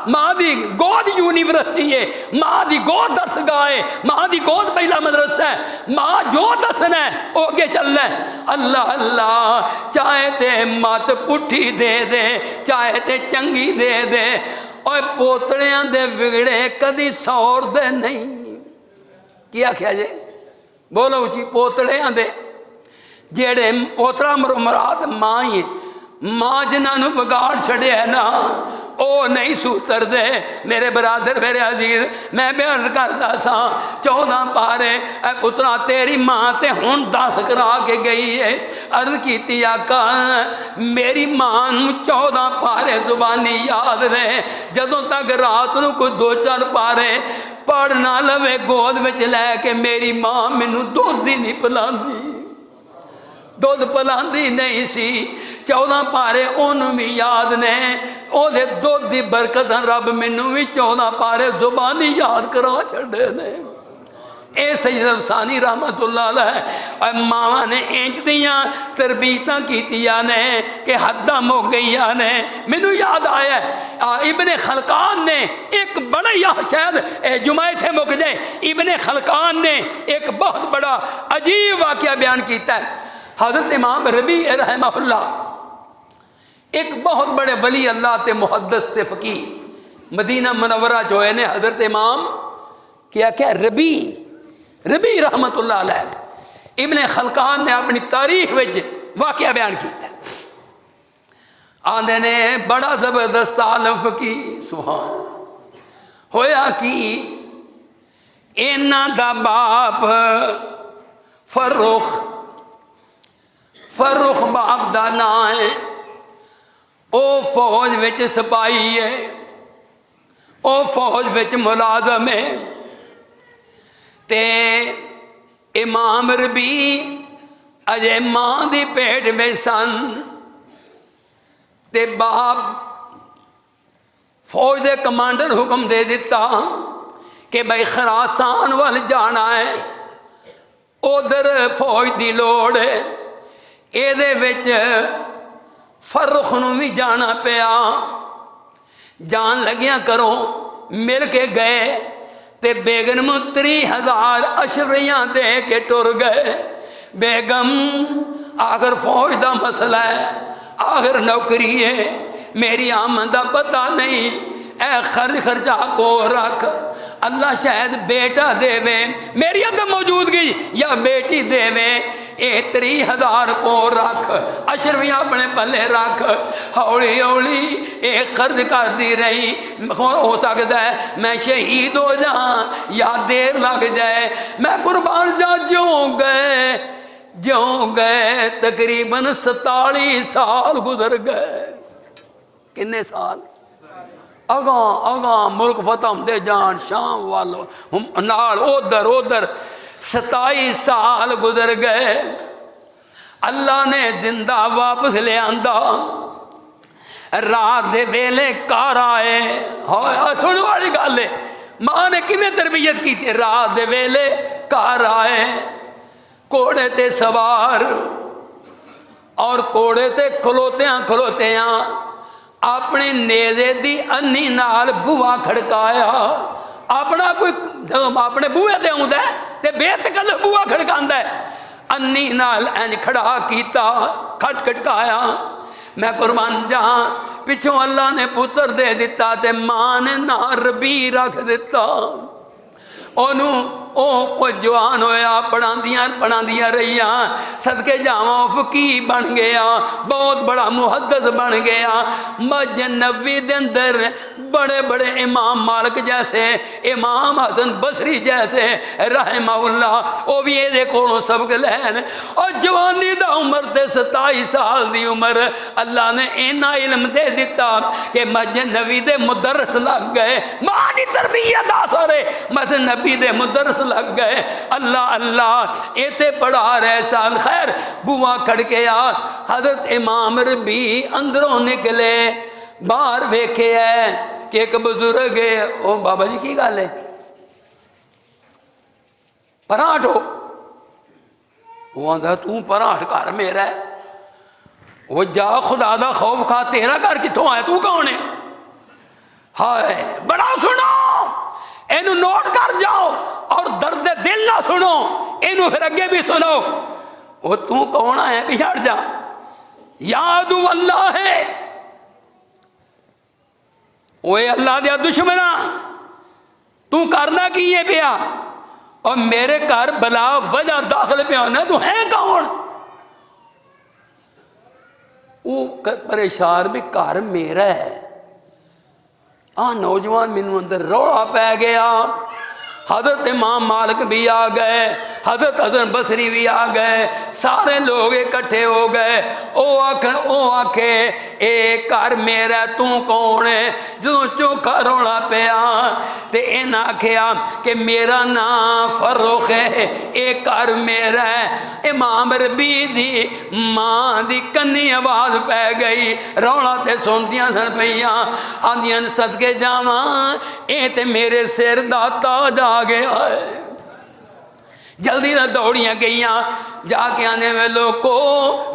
माँ की गोद यूनिवर्सिटी है, माँ की गोद दरसगाह है, माँ की गोद पहला मदरसा है। माँ जो दसना है वो अगे चलना है। अल्लाह अल्लाह, चाहे ते मत पुठी दे दे, चाहे ते चंगी दे दे। और पोतड़ियां दे विगड़े कदी सौर दे नहीं। की आख्या जे? बोलो उची। पोतड़ियां दे जेड़े पोतरा मुराद माँ ही है। माँ जिन्होंने बिगाड़ छड़िया है ना वो नहीं सूतर दे। मेरे बरादर मेरे अजीज, मैं बयान करता सा 14 पारे पुत्रा तेरी माँ तो हुण 10 करा के गई है। अर्ज की आका मेरी माँ 14 पारे जुबानी याद ने। जदों तक रात को कोई 2-4 पारे पढ़ ना लवे गोद में लैके मेरी माँ मैनू दुध ही नहीं पिलांदी, दुध पिलांदी नहीं सी। 14 पारे उन्होंने भी याद ने, ओदे दुध की बरकत रब मैनू भी 14 पारे जुबानी याद करा छड़े ने। ये सैयद अफसानी रहमतुल्लाह अलैह मावां ने इंज दियां तरबीयतां कीतियां ने कि हद्दां मुक गईयां ने। मैनू याद आया इब्ने खलकान ने एक बड़ा या शायद जुमा इत्थे मुक जाए, इब्ने खलकान ने एक बहुत बड़ा अजीब वाकया बयान किया है। हज़रत इमाम रबी रहमहुल्लाह एक बहुत बड़े वली अल्लाह ते मुहद्दिस ते फ़कीह मदीना मुनव्वरा जो है ने हज़रत इमाम क्या क्या रबी रहमतुल्लाह अलैह इब्ने खलकान ने अपनी तारीख में वाकया बयान किया। आंदे ने बड़ा जबरदस्त आलम फ़कीह सुभान होया कि इन्हां दा बाप फर्रुख बाप का नाम है। वो फौज विच सिपाही है, वो फौज विच मुलाजम है। ते इमाम रबी अजे मां की पेट में सन। ते बाप फौज के कमांडर हुक्म दे दिता कि भाई खरासान वाल जाना है, उधर फौज की लोड़ है। ये फर्रुख नूं भी जाना पिया। जान लगिया करो मिल के गए ते बेगम 30,000 अशरियाँ दे के टुर गए। बेगम आखिर फौज का मसला है, आखिर नौकरी है, मेरी आमद का पता नहीं, ए खर्चा को रख, अल्लाह शायद बेटा देवे मेरी अदम मौजूदगी या बेटी देवे। 30,000 को रख, अशरवियाँ अपने पल्ले रख। हौली हौली एक कर्ज करती रही। हो सकता है मैं शहीद हो जा या देर लग जाए, मैं कुर्बान जा। ज्यों गए तकरीबन 47 साल गुजर गए। किन्ने साल? अगा मुल्क फतह होंदे जान, शाम वाल नाल उधर 27 साल गुजर गए। अल्लाह ने जिंदा वापस ले आंदा। रात दे वेले घर आए। सुन वाली गल है, मां ने किवें तरबियत की। रात दे वेले घर आए, घोड़े ते सवार और घोड़े ते खलोत्या अपने नेज़े दी अन्नी नाल बूहा खड़काया। अपना कोई जब अपने बूहे ते आउंदा है ते बेतकल बूहा खड़कांदा है, अन्नी नाल इंज खड़ा कीता, खटखटाया। मैं कुर्बान जहाँ पिछों अल्लाह ने पुत्र दे दिता ते मां ने ना रबी रख दिता। ओनू ओ कोई जवान होया, पढ़ांदियां रहिया, सदके जावा फकीह बन गया, बहुत बड़ा मुहद्दिस बन गया। मस्जिद नबवी दे अंदर बड़े बड़े इमाम मालिक जैसे, इमाम हसन बसरी जैसे रहमहुल्लाह, वो भी ये कोलों सबक लैन। और जवानी दा उम्र ते 27 साल दी उम्र अल्लाह ने इन्ना इल्म दे दिता कि मस्जिद नबी दे मुदर्रिस लग गए। मां दी तरबियत दा सारे मस्जिद नबी दे मुदर्रिस लग गए। अल्लाह अल्लाह इतने पढ़ा रहे सन। खैर बुआ खड़किया, हजरत इमाम रबी अंदरों निकले, बाहर वेखे है कि एक बुजुर्ग है। ओ बाबा जी की गल है, पराठ हो? वो आंदा तू पराठ घर मेरा है। वो जा खुदा दा खौफ खा, तेरा घर कितों आया, तू कौन है? हाय बड़ा सुनो, इनू नोट कर जाओ और दर्द दिल ना सुनो, इनू फिर अगे भी सुनो। वो तू कौन है भी हट जा, याद अल्लाह है, वो अल्लाह दिया दुश्मना, तू करना की है पिया और मेरे घर बला वजह दाखिल पिया होना, तू है कौन? वो परेशान भी घर मेरा है। नौजवान मैनू अंदर रौला पै गया। हजरत इमाम मालिक भी आ गए, हजरत हसन बसरी भी आ गए, सारे लोग इकट्ठे हो गए। ओ आखे ए घर मेरा, तू कौन है? जो चोखा रौला पिया तो इन्हें आख्या कि मेरा नाम फर्रुख है, एक घर मेरा है। इमाम रबी दी मां दी कन्नी आवाज पै गई, रौला ते सुनदियां सन पईयां, आंदियां सदके जावा ए ते मेरे सिर दा ताज आ गया है। जल्दी ना दौड़ियां गईयां, जाके आने में लोगो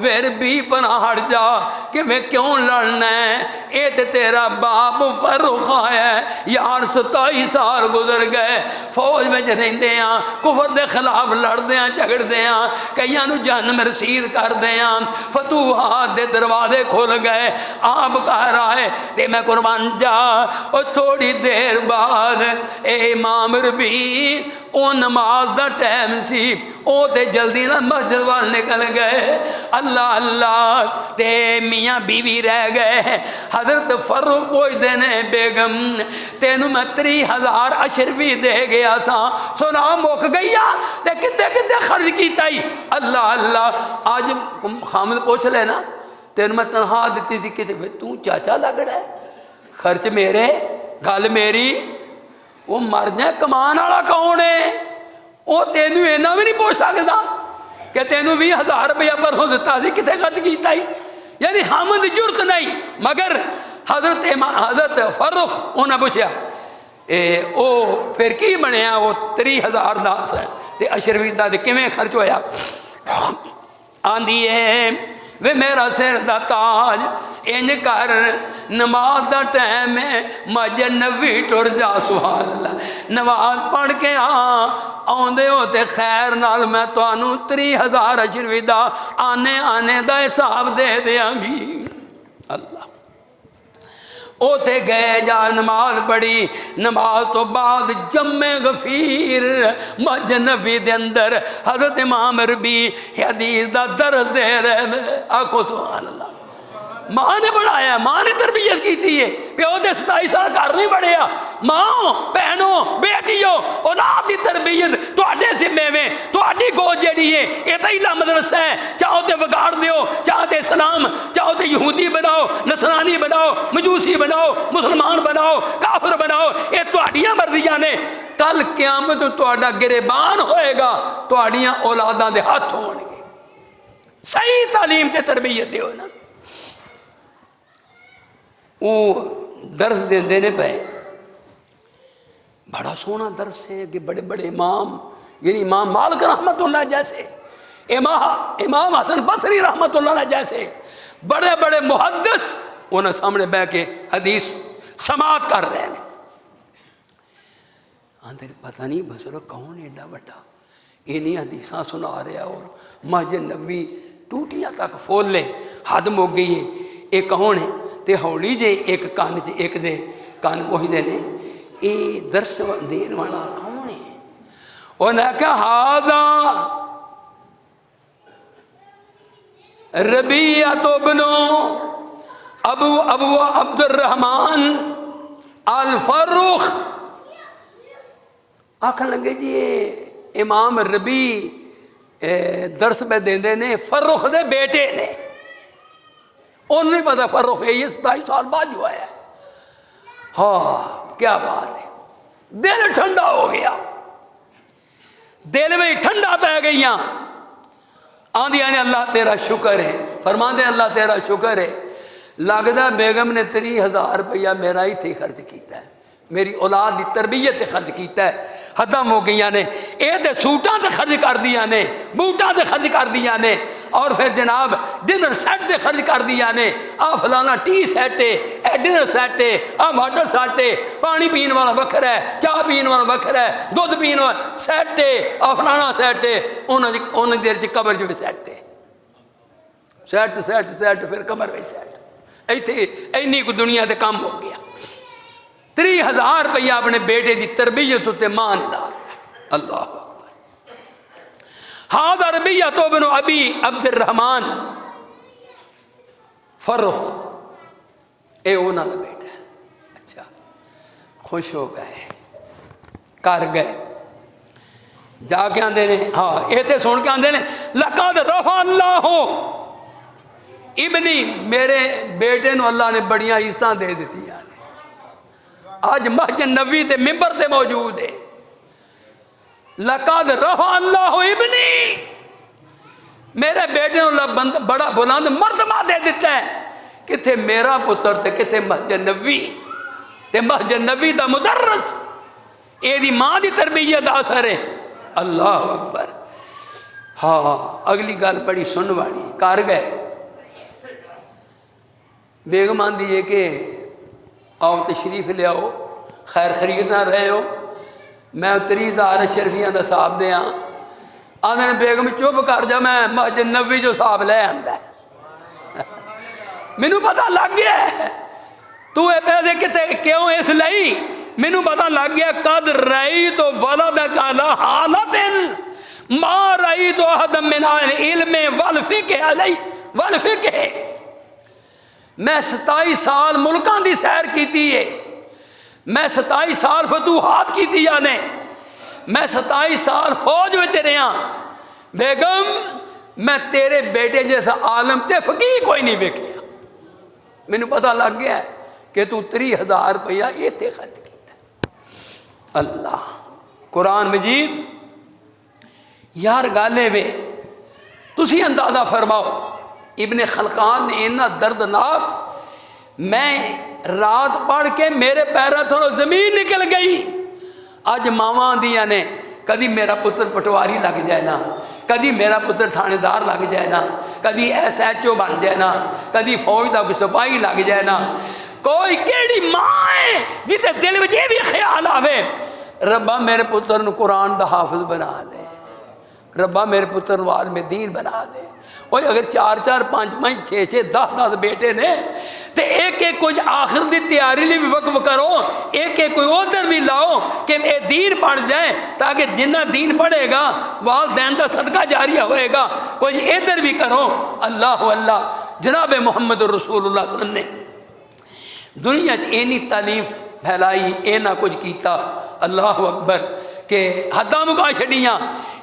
फिर भी पना हट जा कि मैं क्यों लड़ना है, ये तो तेरा बाप फर्रुख है यार। 27 साल गुजर गए, फौज में रहते हैं, कुफर के खिलाफ लड़ते हैं, झगड़ते हैं, कईयां नूं जहन्नम रसीद करते हैं, फतूहात दे दरवाजे खुल गए, आप घर आए। ते मैं कुर्बान जा, और थोड़ी देर बाद इमाम रबी ओ नमाज का टाइम सी, ओ ते जल्दी ना मस्जिद वाल निकल गए। अल्लाह अल्लाह ते मियाँ बीवी रह गए। हजरत फर्रुख पूछते ने बेगम तेनू मैं 30,000 अशरफी दे गया सा, सुना मुक गई ते कितने कितने खर्च किया? अल्लाह अल्लाह आज खामिद पूछ लेना, तेन मैं तनख्वाह दी थी कि तू चाचा लगड़ा है, खर्च मेरे, गल मेरी। वो मर जाए, कमान वाला कौन है? वो तेनू इन्ना भी नहीं पूछ सकता कि तेनू 20,000 रुपया परसों दिता सी, कितने खर्च किया? यानी खामद की जरूरत नहीं। मगर हजरत फर्रुख उन्हें पूछया ओ फिर की बनया? वो 30,000 का अशरफी का किमें खर्च होया? आंदी है वे मेरा सिर दा ताज, इंज कर नमाज का टाइम है, मस्जिद नबी टुर जा, सुभान अल्लाह, नमाज पढ़ के आउंदे हो ते खैर नाल मैं तुहानू 30,000 अशरफी दा आने आने का हिसाब दे देंगी। अल्लाह उथे गए, जा नमाज पढ़ी, नमाज तो बाद जम्मे गफीर मस्जिद नबी दे अंदर हजरत इमाम रबी हदीस दा दर्द दे रहे। आखो सुभान अल्लाह। मां ने पढ़ाया, मां ने तरबियत की थी, प्यो के 27 साल घर नहीं पढ़िया। माओ भैनों बेटियों औलाद की तरबियत तुहाडे जिम्मे में, तुहाडी गोद जिहड़ी है ये पहला मदरसा है। चाहो तो बिगाड़ दियो, चाहो तो इस्लाम, चाहो तो यहूदी बनाओ, नसरानी बनाओ, मजूसी बनाओ, मुसलमान बनाओ, काफिर बनाओ, ये तुहाडियां मर्जियां ने। कल क़यामत तुहाडा गिरेबान होएगा, तुहाडियां औलादां दे हत्थ होणगे। सही तालीम ते तरबियत दिओ ना। वो दर्स देंदे ने पे, बड़ा सोहना दर्स है कि बड़े बड़े इमाम, यानी इमाम मालिक रहमतुल्लाह जैसे इमाम हसन बसरी रहमतुल्लाह जैसे बड़े बड़े मुहद्दिस उन्होंने सामने बह के हदीस समात कर रहे हैं। आंदे पता नहीं बुजुर्ग कौन एडा बड़ा इन्हीं हदीसा सुना रहा और मस्जिद नबी टूटियां तक फुल ले हद मुक गई है, ये कौन है? तो हौली जे एक कान च एक दे कान पुछते ने ये दर्श देने वाला कौन है? उन्हें कहा हादा रबिया तो बनो अबू अबू अब्दुर्रहमान अल फर्रुख। आखन लगे जी इमाम रबी दर्स में देंदे ने फर्रुख दे बेटे ने। उन्हें नहीं पता फर्रुख है ये 27 साल बाद जो आया। हाँ क्या बात है, दिल ठंडा हो गया, दिल में ठंडा पै गई। आंदिया ने अल्लाह तेरा शुक्र है, फरमाते अल्लाह तेरा शुक्र है, लगता बेगम ने 30,000 रुपया मेरा ही थे खर्च किया है, मेरी औलाद की तरबियत खर्च किया है। हदा हो गई ने, ये तो सूटा तो खर्च कर दिया ने, बूटा तो खर्च कर दिया ने, और फिर जनाब डिनर सैट से खर्च कर दिया ने। आ फलाना टी सैट है, ए डिनर सैट है, आ वाटर सैट है, पानी पीने वाला वखरा है, चाह पीने वाला वखरा है, दुध पीने वाला सैट है, आ फलाना सैट है। उन्होंने देर च कबर जो सैट है, सैट सैट सैट फिर कबर भी सैट। इतने इन्नी को दुनिया से कम हो गया। 30,000 रुपया अपने बेटे की तरबियत उत्ते मां ने ला दिया। अल्लाह अकबर। हादा रबिया तो बनो अबी अब्दुर्रहमान फर्रुख, ये उन्होंने बेटा है। अच्छा, खुश हो गए, कर गए, जाके आंदे ने, हाँ ये तो सुन के आंदे ने लक़द रफ़अ अल्लाह इबनी, मेरे बेटे को अल्लाह ने बड़ियां इज्जत दे दी। आज मस्जिद नबी ते मिंबर ते मौजूद है। लक़द रफ़अ अल्लाह इबनी, मेरे बेटे को बड़ा बुलंद मर्तबा दे दिता है। किथे मेरा पुत्र ते किथे मस्जिद नबी, ते मस्जिद नबी दा मुदर्रिस, एदी मां दी तरबियत असर है। अल्लाह अकबर। हाँ अगली गल बड़ी सुन वाली, कर गए। बेगम आंदी है कि आओ तशरीफ लियाओ, खैर खरीद ना रहे हो, मैं 30,000 शरफियाँ का हिसाब दें। आंदे ने बेगम चुप कर जा, मैं मस्जिद नबी जो हिसाब ले आंदा मैनू पता लग गया है तू ये पैसे कितने क्यों, इसलिए मैनू पता लग गया। कद रही तो वलदक अला हालतिन मा रही तो अहदम मिन अहल इल्म वल फिक़्ह अलैहि वल फिक़्ह। मैं 27 साल मुल्कां दी सैर की है, मैं 27 साल फतूहात की जाने, मैं 27 साल फौज में रहा। बेगम मैं तेरे बेटे जैसा आलम ते फकीह कोई नहीं वेखिया। मैनू पता लग गया कि तू 30,000 रुपया इत्थे खर्च किया। अल्लाह कुरान मजीद यार गाले वे तुसी अंदाजा फरमाओ। इब्ने खलकान ने इन्ना दर्दनाक, मैं रात पढ़ के मेरे पैरों थोड़ा जमीन निकल गई। अज मावां दियां ने, कभी मेरा पुत्र पटवारी लग जाए ना, कभी मेरा पुत्र थानेदार लग जाए ना, कभी SHO बन जाए ना, कभी फौज का कोई सिपाही लग जाए ना। कोई केड़ी मां है जिते दिल में ये भी ख्याल आवे रब्बा मेरे पुत्र को कुरान का हाफिज बना दे, रब्बा मेरे पुत्र को आलम दीन बना दे। और अगर 4-4 5-5 6-6 10-10 बेटे ने तो एक एक कुछ आखिर की तैयारी लिए भी वक्फ करो, एक एक कोई उधर भी लाओ कि ये दीन पढ़ जाए, ताकि जिन्ना दीन पढ़ेगा वालदैन का सदका जारिया होएगा। कोई इधर भी करो। अल्लाह अल्लाह। जनाब मुहम्मद रसूलुल्लाह सल्लल्लाहु अलैहि वसल्लम ने दुनिया इन्नी तालीफ फैलाई, इन्ना कुछ किया। अल्लाह अकबर के हदा मुका छड़ियाँ।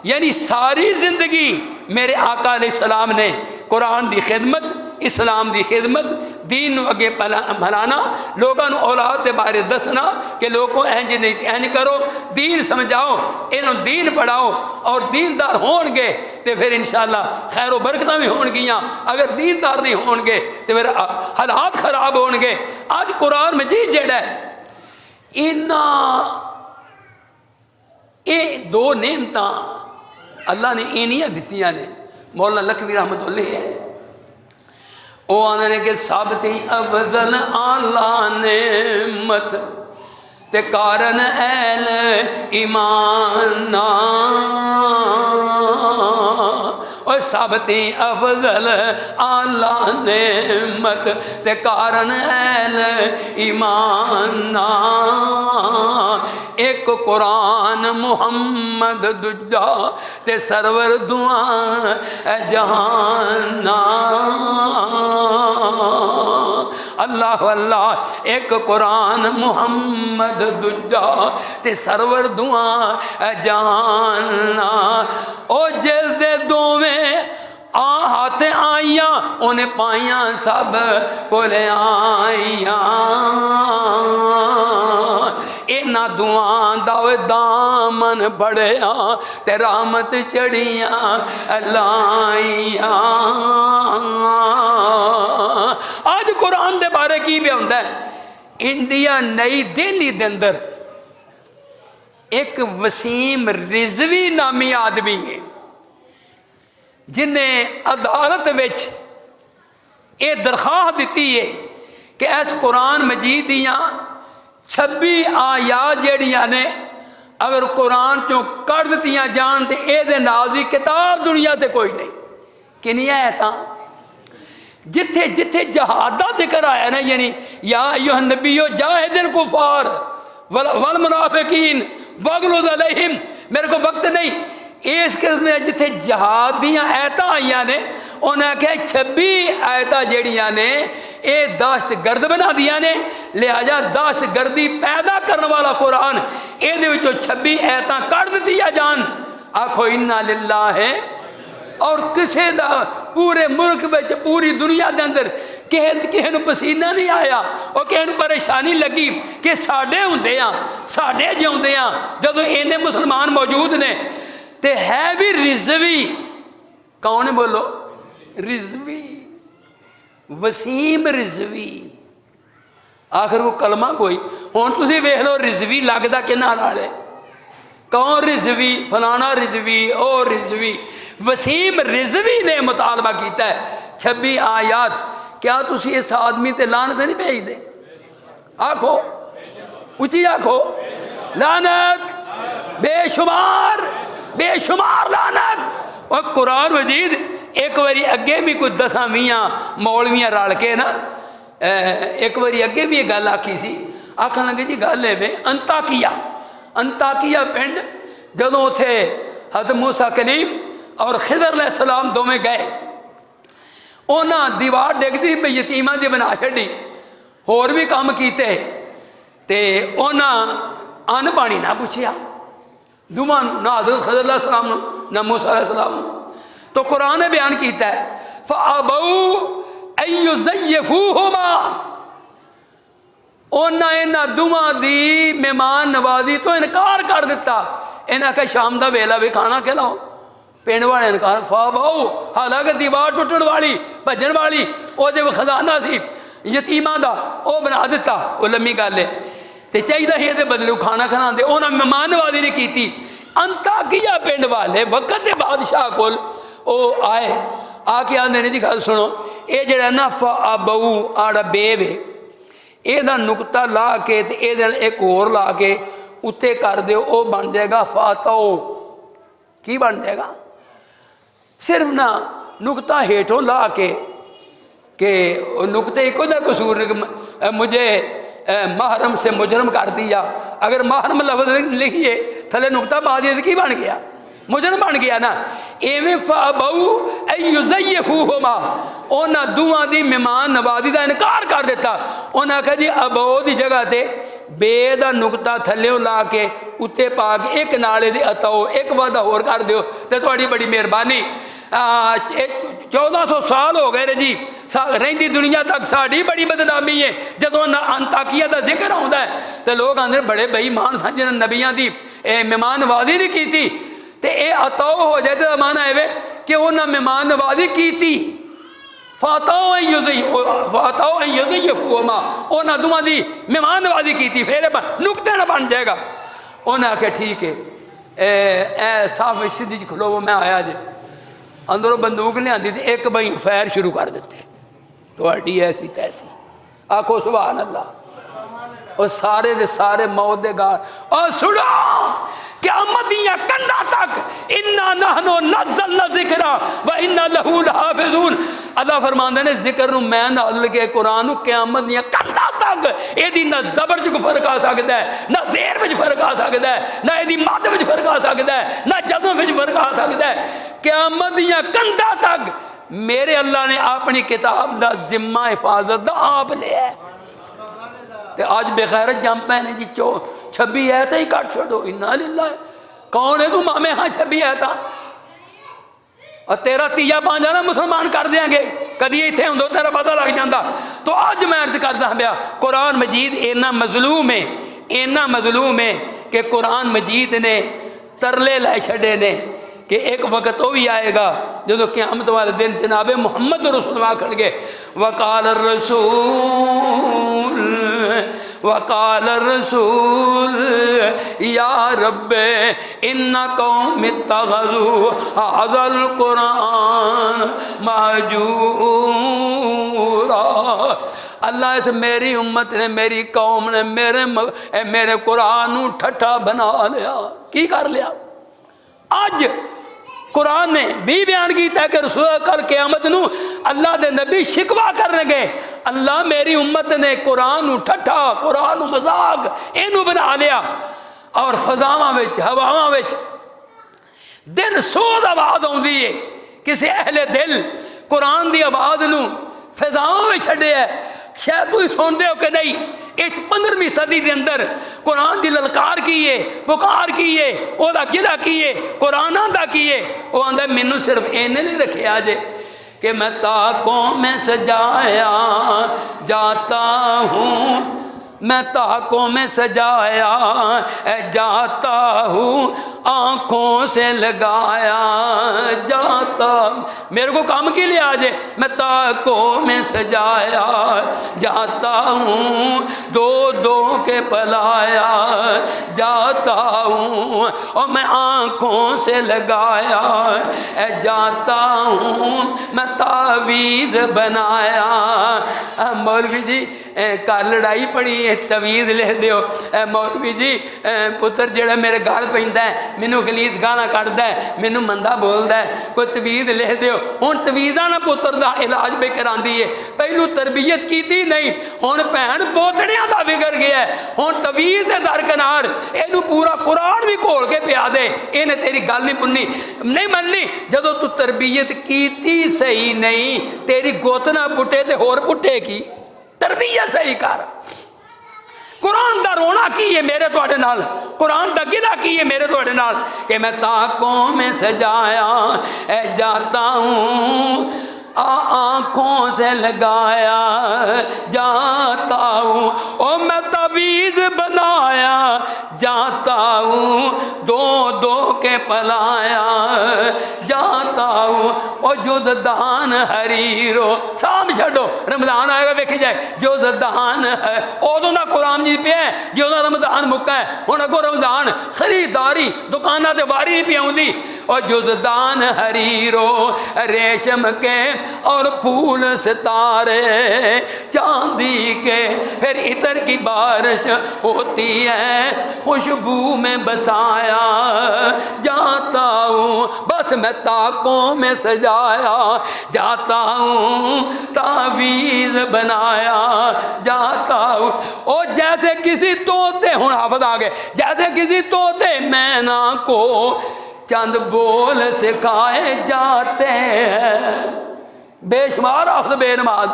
यानी सारी जिंदगी मेरे आका अलैहिस्सलाम ने कुरान की खिदमत, इस्लाम की खिदमत, दीन अगे फैलाना, लोगों को औलाद के बारे दसना कि लोगों इंज नहीं इंज करो, दीन समझाओ, इन्होंने दीन पढ़ाओ और दीनदार होणगे तो फिर इंशाअल्लाह खैर बरकत भी होणगियां। अगर दीनदार नहीं होणगे तो फिर हालात खराब होणगे। अज कुरान मजीद जिहड़ा है इन्ना ये 2 नेमतां अल्लाह ने इनियां दित्तियां ने। मौलाना लखवी रहमतुल्लाह है, वो आने ने कि सब ती अफजल आला नेमत ते कारण ऐल ईमाना, और सब ती अफजल आला नेमत ते कारण ऐल ईमाना, एक कुरान मुहम्मद दूजा ते सरवर दुआ जहाना। अल्लाह अल्लाह एक कुरान मुहम्मद दूजा ते सरवर दुआ जहाना। ओ जिस दे दोवें आ हाथ आइया उन्हें पाइया सब कोले आइया, इन्हां दुआं दा दामन बड़िया ते रहमत चढ़िया लाइया। आज कुरान दे बारे की भी होंदा है, इंडिया नई दिल्ली दे अंदर एक वसीम रिजवी नामी आदमी है जिन्हें अदालत विच ये दरखास्त दी है कि इस कुरान मजीद दियां 26 आयात जड़ियां ने अगर कुरान चों कढ़ दित्तियां जान तो ये नाल दी किताब दुनिया ते कोई नहीं। किनियां आयतां जिथे जिथे जहाद का जिक्र आया ना, यानी या अय्युहन नबियो जाहिदिल कुफार वल मुनाफिकीन वगलुज़ अलैहिम, मेरे को वक्त नहीं, इस किस्म में जिथे जहाद दियां आयतां आईयां ने उन्हें आख्या 26 आयतां जड़ियां ने ये दहशत गर्द बना दिया ने, लिहाजा दहशत गर्दी पैदा करने वाला कुरान ये 26 आयतां कढ़ दित्तियां जान। आखो इन्ना लिल्लाहि, और किसी दा पूरे मुल्क में पूरी दुनिया के अंदर किसी पसीना नहीं आया और किसी परेशानी लगी कि साढ़े होंदे आ साढ़े जिउंदे आ जदों इन्ने मुसलमान मौजूद ने ते है भी रिजवी। कौन है बोलो? रिजवी, वसीम रिजवी। आखिर वो कलमा कोई हुण तुसीं वेख लो रिजवी लगदा किन्ना नाल है, कौन रिजवी? फलाना रिजवी, ओ रिजवी। वसीम रिजवी ने मुतालबा किया है 26 आयात। क्या तुसी इस आदमी ते लानत नहीं भेजदे? आखो उची आखो, लानत बेशुमार बेशुमार लानत। और कुरान मजीद एक बारी अगे भी कुछ 10-20 मौलवियां रल के ना एक बारी अगे भी एक गल आखी सी, आखन लगे जी गल है अंताकिया पिंड जदों उथे हज़रत मूसा कलीम और खिदर अलैहिस्सलाम दोवें गए, उन्हें दीवार डिगदी पई यतीमां दी बना छड्डी, होर भी काम कीते ते उन्हें अन्न पानी ना पुछया दोवां नूं, ना हज़रत खिदर अलैहिस्सलाम नूं ना मूसा अलैहिस्सलाम नूं। तो कुरान ने बयान किया है फ़अबऊ अन युज़य्यिफ़ूहुमा, उन्हें इन्हां दोवां दी मेहमान नवाजी तो इनकार कर दिता। इन्हें आख्या शाम का वेला भी खाना खिलाओ, पिंड वाले ने कहा फ़अबऊ, हालांकि दीवार टुटन वाली भजन वाली वो खजाना सी यतीमां दा वो बना दिता, वो लम्मी गल है तो चाहिए ही ये बदलू खाना खिलाते, उन्हें मेहमान नवाजी नहीं की। अंताकिया पिंड वाले वक्त के बादशाह कोल ओ आए, आके आंदे ने जी गल सुनो, ये जड़ा ना फ़अबऊ आड़ा बेव है यदा नुकता ला के ते एक होर ला के उत्ते कर दो, वो बन जाएगा फ़अतऊ। की बन जाएगा? सिर्फ ना नुकता हेठों ला के नुकते एक कसूर मुझे महरम से मुजरम कर दिया, अगर महरम लफ्ज़ लिखिए थले नुकता पा दिए तो की बन गया? मुजरम बन गया ना। इवें फ़अबऊ अन युज़य्यिफ़ूहुमा, उन्हां दोवां दी मेहमान नवाजी का इनकार कर दिता। उन्हें आख्या जी अबो की जगह से बे का नुकता थल्यों ला के उत्ते पा के एक नाले दी अतओ एक वादा होर कर दो तो थोड़ी बड़ी मेहरबानी। 1400 साल हो गए ने जी रही दुनिया तक साड़ी बड़ी बदनामी है। जदों अंताकिया का जिक्र आता है तो लोग आते बड़े बेईमान सन जिन्हें नबियां की मेहमान नवाजी नहीं की, तो ये अतओ हो जाए तो माना है कि उन्हें मेहमान नवाजी की। फ़अतऊ अन युज़य्यिफ़ूहुमा, उन्होंने दोवां दी मेहमान नवाजी की, फिर नुकते ना बन जाएगा। उन्हें आख्या ठीक है ए साफ सीधी खलोवो, मैं आया जे अंदरों बंदूक लिया तो एक बई फैर शुरू कर देते, थोड़ी ऐसी तैसी। आखो सुभान अल्लाह। और सारे दे सारे मौत दे गाल और सुनो क़यामत दियां कंधा तक इन्ना नहनु नज़्ज़लना ज़िक्रा व इन्ना लहू लहाफ़िज़ून। अल्लाह फरमांदे ने जिक्र नूं मैं नाज़िल किया कुरान नूं क़यामत दियां कंधा तक इहदी ना ज़बर च फर्क आ सकदा है, ना ज़ेर विच फर्क आ सकदा है, ना इहदी मद विच फर्क आ सकदा है, ना जज़म विच फर्क आ सकदा है। क़यामत दियां कंधा तक मेरे अल्लाह ने अपनी किताब का जिम्मा हिफाजत का आप लिया। तो अज बेखैरत जम पै ने जी 26 है तो ही कट छोड़ो, इन्ना लिल्लाह। कौन है तू मामे? हाँ 26 है था और तेरा तीजा पांजा ना मुसलमान कर देंगे, कदी इतने होंगे तेरा पता लग जाता। तो अज मैं अर्ज करता पाया कुरान मजीद इन्ना मजलूम है, इन्ना मजलूम है कि कुरान मजीद ने तरले लै छड़े ने कि एक वक्त वो भी आएगा जो क़यामत वाले दिन जनाबे मुहम्मद रसूल आखणगे वकाल रसूल या रब्बे इन्ना कौम इत्तखज़ू हाज़ल कुरान महजूरा। अल्लाह इस मेरी उम्मत ने, मेरी कौम ने मेरे कुरान नूं ठट्ठा बना लिया। की कर लिया? अज कुरान ने भी बयान किया कि रसूल कल क़यामत नूं अल्लाह दे नबी शिकवा करनगे, अल्लाह मेरी उम्मत ने कुरान नूं ठट्ठा, कुरान नूं मजाक इनू बना लिया। और फजावां विच हवावां विच दिन सोध आवाज़ आउंदी है, किसी अहले दिल कुरान की आवाज़ नूं फिजावां में छड्डिया। शायद तुम सुनते हो कि नहीं, इस 15वीं सदी के अंदर कुरान की ललकार की है, पुकार की है, वह गिला की है, कुरान का की है। वह आंदा मैनू सिर्फ इन्हें नहीं रखिया जे कि मैं ताकों में सजाया जाता हूँ, मैं ताकों में सजाया जाता हूँ, आँखों से लगाया जाता। मेरे को काम के लिए आज मैं ताकों में सजाया जाता हूँ, दो दो के पलाया जाता हूँ, और मैं आँखों से लगाया जाता हूँ, मैं तावीज़ बनाया। मौलवी जी कल लड़ाई पड़ी है, तवीज़ लिख दियो। मौलवी जी पुत्र जेड़ा मेरे गल पैंदा है, मैनू गलीस गाना कढ़दा है, मैनू मंदा बोलदा है, कोई तवीज़ लिख दियो। हुण तवीज़ां ना पुत्र का इलाज भी करांदी है, पहलू तरबियत की नहीं, हुण भैन पोतड़ियां दा बिगड़ गया है। हुण तवीज़ दे दरकनार इनू पूरा कुरान भी घोल के पिया दे, इन्हें तेरी गल नहीं मननी। जदों तू तरबियत की सही नहीं, तेरी गुत ना पुटे ते होर पुटे की। तरबियत सही कर। कुरान का रोना की है मेरे थोड़े नाल, कुरान का गिला की है मेरे थोड़े नाल कि मैं ताकों में सजाया जाता हूँ, आँखों से लगाया जाता हूँ, और मैं तवीज़ बनाया जाता हूँ, दो दो के पलाया जाता हूँ। और जुददान हरीरो साम छो, रमजान आएगा वेखी जाए, जुददान है उदों का कुरान जी पे है जो रमजान मुक्का है। हुण अगों रमजान खरीदारी दुकाना ते वारी पी आउंदी। और जुददान हरीरो रेशम के और फूल सितारे चांदी के, फिर इतर की बारिश होती है, खुशबू में बसाया जाता हूँ, बस मैं ताकों में सजाया जाता हूँ, तावीज़ बनाया जाता हूँ। और जैसे किसी तोते, हुण हाफिज़ आ गए, जैसे किसी तोते मैना को चंद बोल सिखाए जाते हैं। बेशुमार हाफिज़ बेनमाज,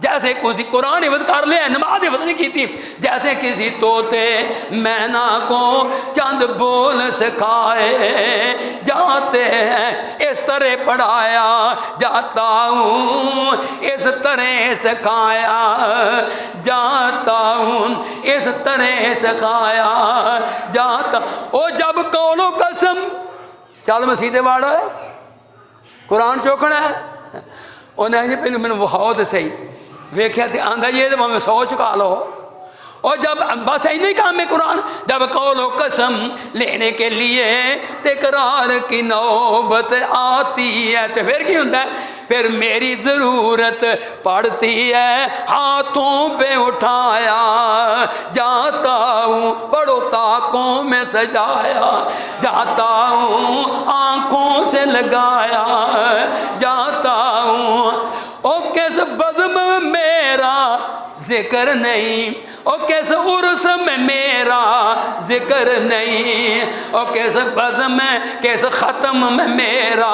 जैसे कुछ कुरान हिफ्ज़ कर लिया, नमाज हिफ्ज़ नहीं की थी, जैसे किसी तोते मैना को चंद बोल सिखाए जाते हैं, इस तरह पढ़ाया जाता हूँ, इस तरह सिखाया जाता हूँ, इस तरह सिखाया जाता। ओ जब कौलो कसम चल मसीदे वाड़ा है, कुरान चौकना है, उन्हें जी पहले मैंने विखाओ तो सही, वेख्या तो आंदा जी ये तो भावें 100 चुका लो। और जब बस इन्हीं काम है कुरान, जब कौलो कसम लेने के लिए तकरार की नौबत आती है तो फिर क्या होता है, फिर मेरी ज़रूरत पड़ती है, हाथों पे उठाया जाता हूँ, बड़ों ताकों में सजाया जाता हूँ, आँखों से लगाया जाता हूँ। ओ किस बज़्म में मेरा जिक्र नहीं, ओ किस उर्स में मेरा जिक्र नहीं, ओ किस बज़्म में किस ख़त्म में मेरा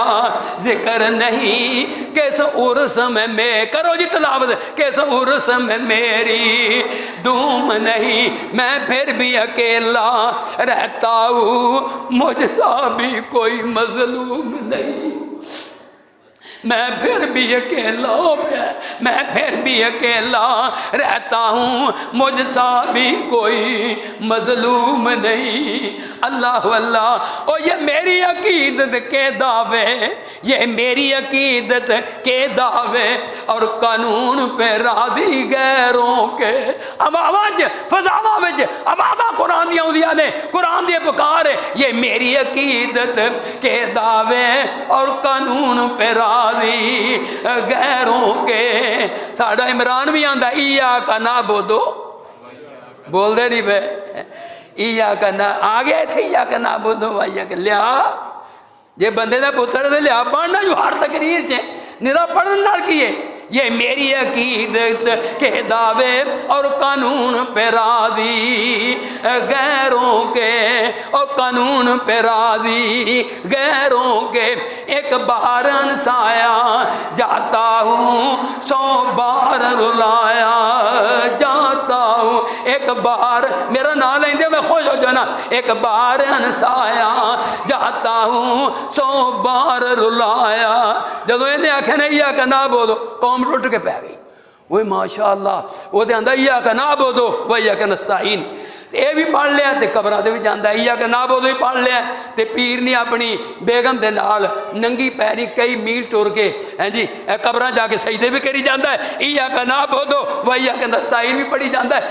जिक्र नहीं, किस उर्स में मैं, करो जी तलावत, किस उर्स में मेरी धूम नहीं, मैं फिर भी अकेला रहता हूँ, मुझसा भी कोई मजलूम नहीं। मैं फिर भी अकेला, मैं फिर भी अकेला रहता हूँ, मुझसा भी कोई मजलूम नहीं। अल्लाह अल्लाह। और ये मेरी अकीदत के दावे, ये मेरी अकीदत के दावे और कानून पे राजी गैरों के। अब आवाज फजावा विच आवाज़ा कुरान दी आउंदियां ने, कुरान दी पुकार है, ये मेरी अकीदत के दावे और कानून पे राजी गैरों के। साडा इमरान भी आंदा इया का ना बोदो, बोल दे नहीं बे, इया का ना आ गया थे, इया का ना बोदो भाई के लिया जे बंदे का पुत्र दे लिया पढ़ना जो हर तकरीर च निरा पढ़न नाल की है। ये मेरी अकीदत के दावे और कानून पे राजी गैरों के, और कानून पे राजी गैरों के। एक बार अनसाया जाता हूँ, 100 बार रुलाया जाता हूँ। एक बार मेरा नाम लेंदे मैं खुश हो जाना, एक बार अनसाया जाता हूँ, 100 बार रुलाया। जदों इन्हें आख्या नहीं या का ना बोलो, कौम टुट के पै गई। वही माशा अल्लाह, वो तो आंदा या का ना बोलो वही या का नस्ताइन, ये भी पढ़ लिया तो कबरां भी जाता, इया का ना बोलो भी पढ़ लिया। तो पीर ने अपनी बेगम के नाल नंगी पैरी कई मील टुर के हैं जी कबरां जाके सजदे भी करी जाता है, इया का ना बोलो वही या का नस्ताइन भी पढ़ी जाता है।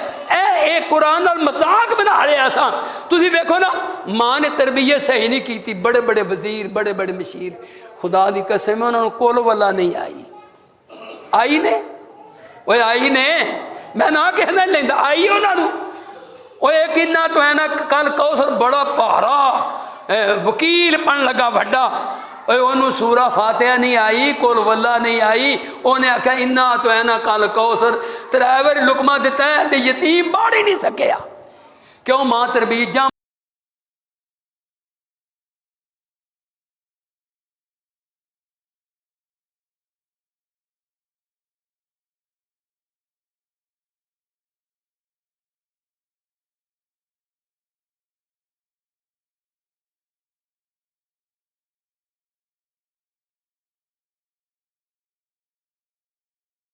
ए कुरान नाल मजाक बना लिया असां। तुसीं वेखो ना, माँ ने तरबियत सही नहीं की, बड़े बड़े वजीर बड़े बड़े मशीर, खुदा की कसम उन्होंने कोल वाला नहीं आई, आई ने वो आई ने, मैं ना कहना लेंदा आई उन्होंने। वो एक इन्ना तो है ना, कल कौसर बड़ा भारा वकील बन लगा वड्डा, ओनू सूरा फातिहा नहीं आई, कुल वल्ला नहीं आई, उन्हें आख्या इन्ना तो है ना कल कौसर 3 बार लुकमा दिता है, तो यतीम बाढ़ ही नहीं सकिया। क्यों मां तरबीज